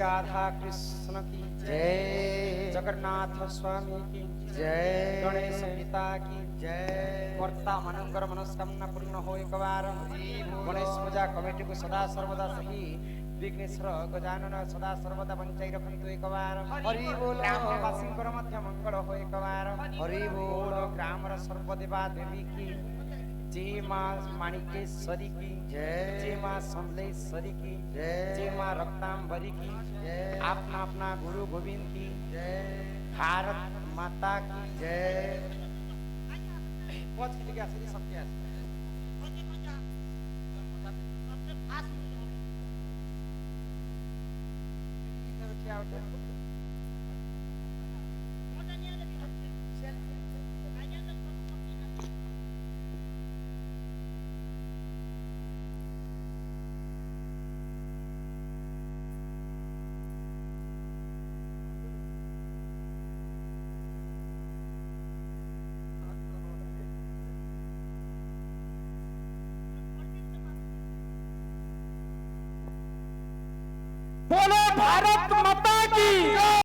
राधा कृष्ण की जय, जगन्नाथ स्वामी की जय, गणेश पिता की जय। कर्ता मनंकर मनस्कामना पूर्ण हो एक बार गणेश पूजा कमिटी को सदा सर्वदा सही विघ्नेश्वर गजानन सदा सर्वदा बंचाई रखंतु एक बार हरि बोल। ग्रामवासींकर मध्य मंगल हो एक बार हरि बोल। ग्रामर सर्वदेवा देवी की जय, माँ माणिकेश्वरी की जय, जय माँ समलेश्वरी की जय, जय माँ रक्तांबरी की जय, अपना अपना गुरु गोविंद की जय, भारत माता की जय। बहुत की जगह से सबके आस क्या होता है बोलो भारत माता की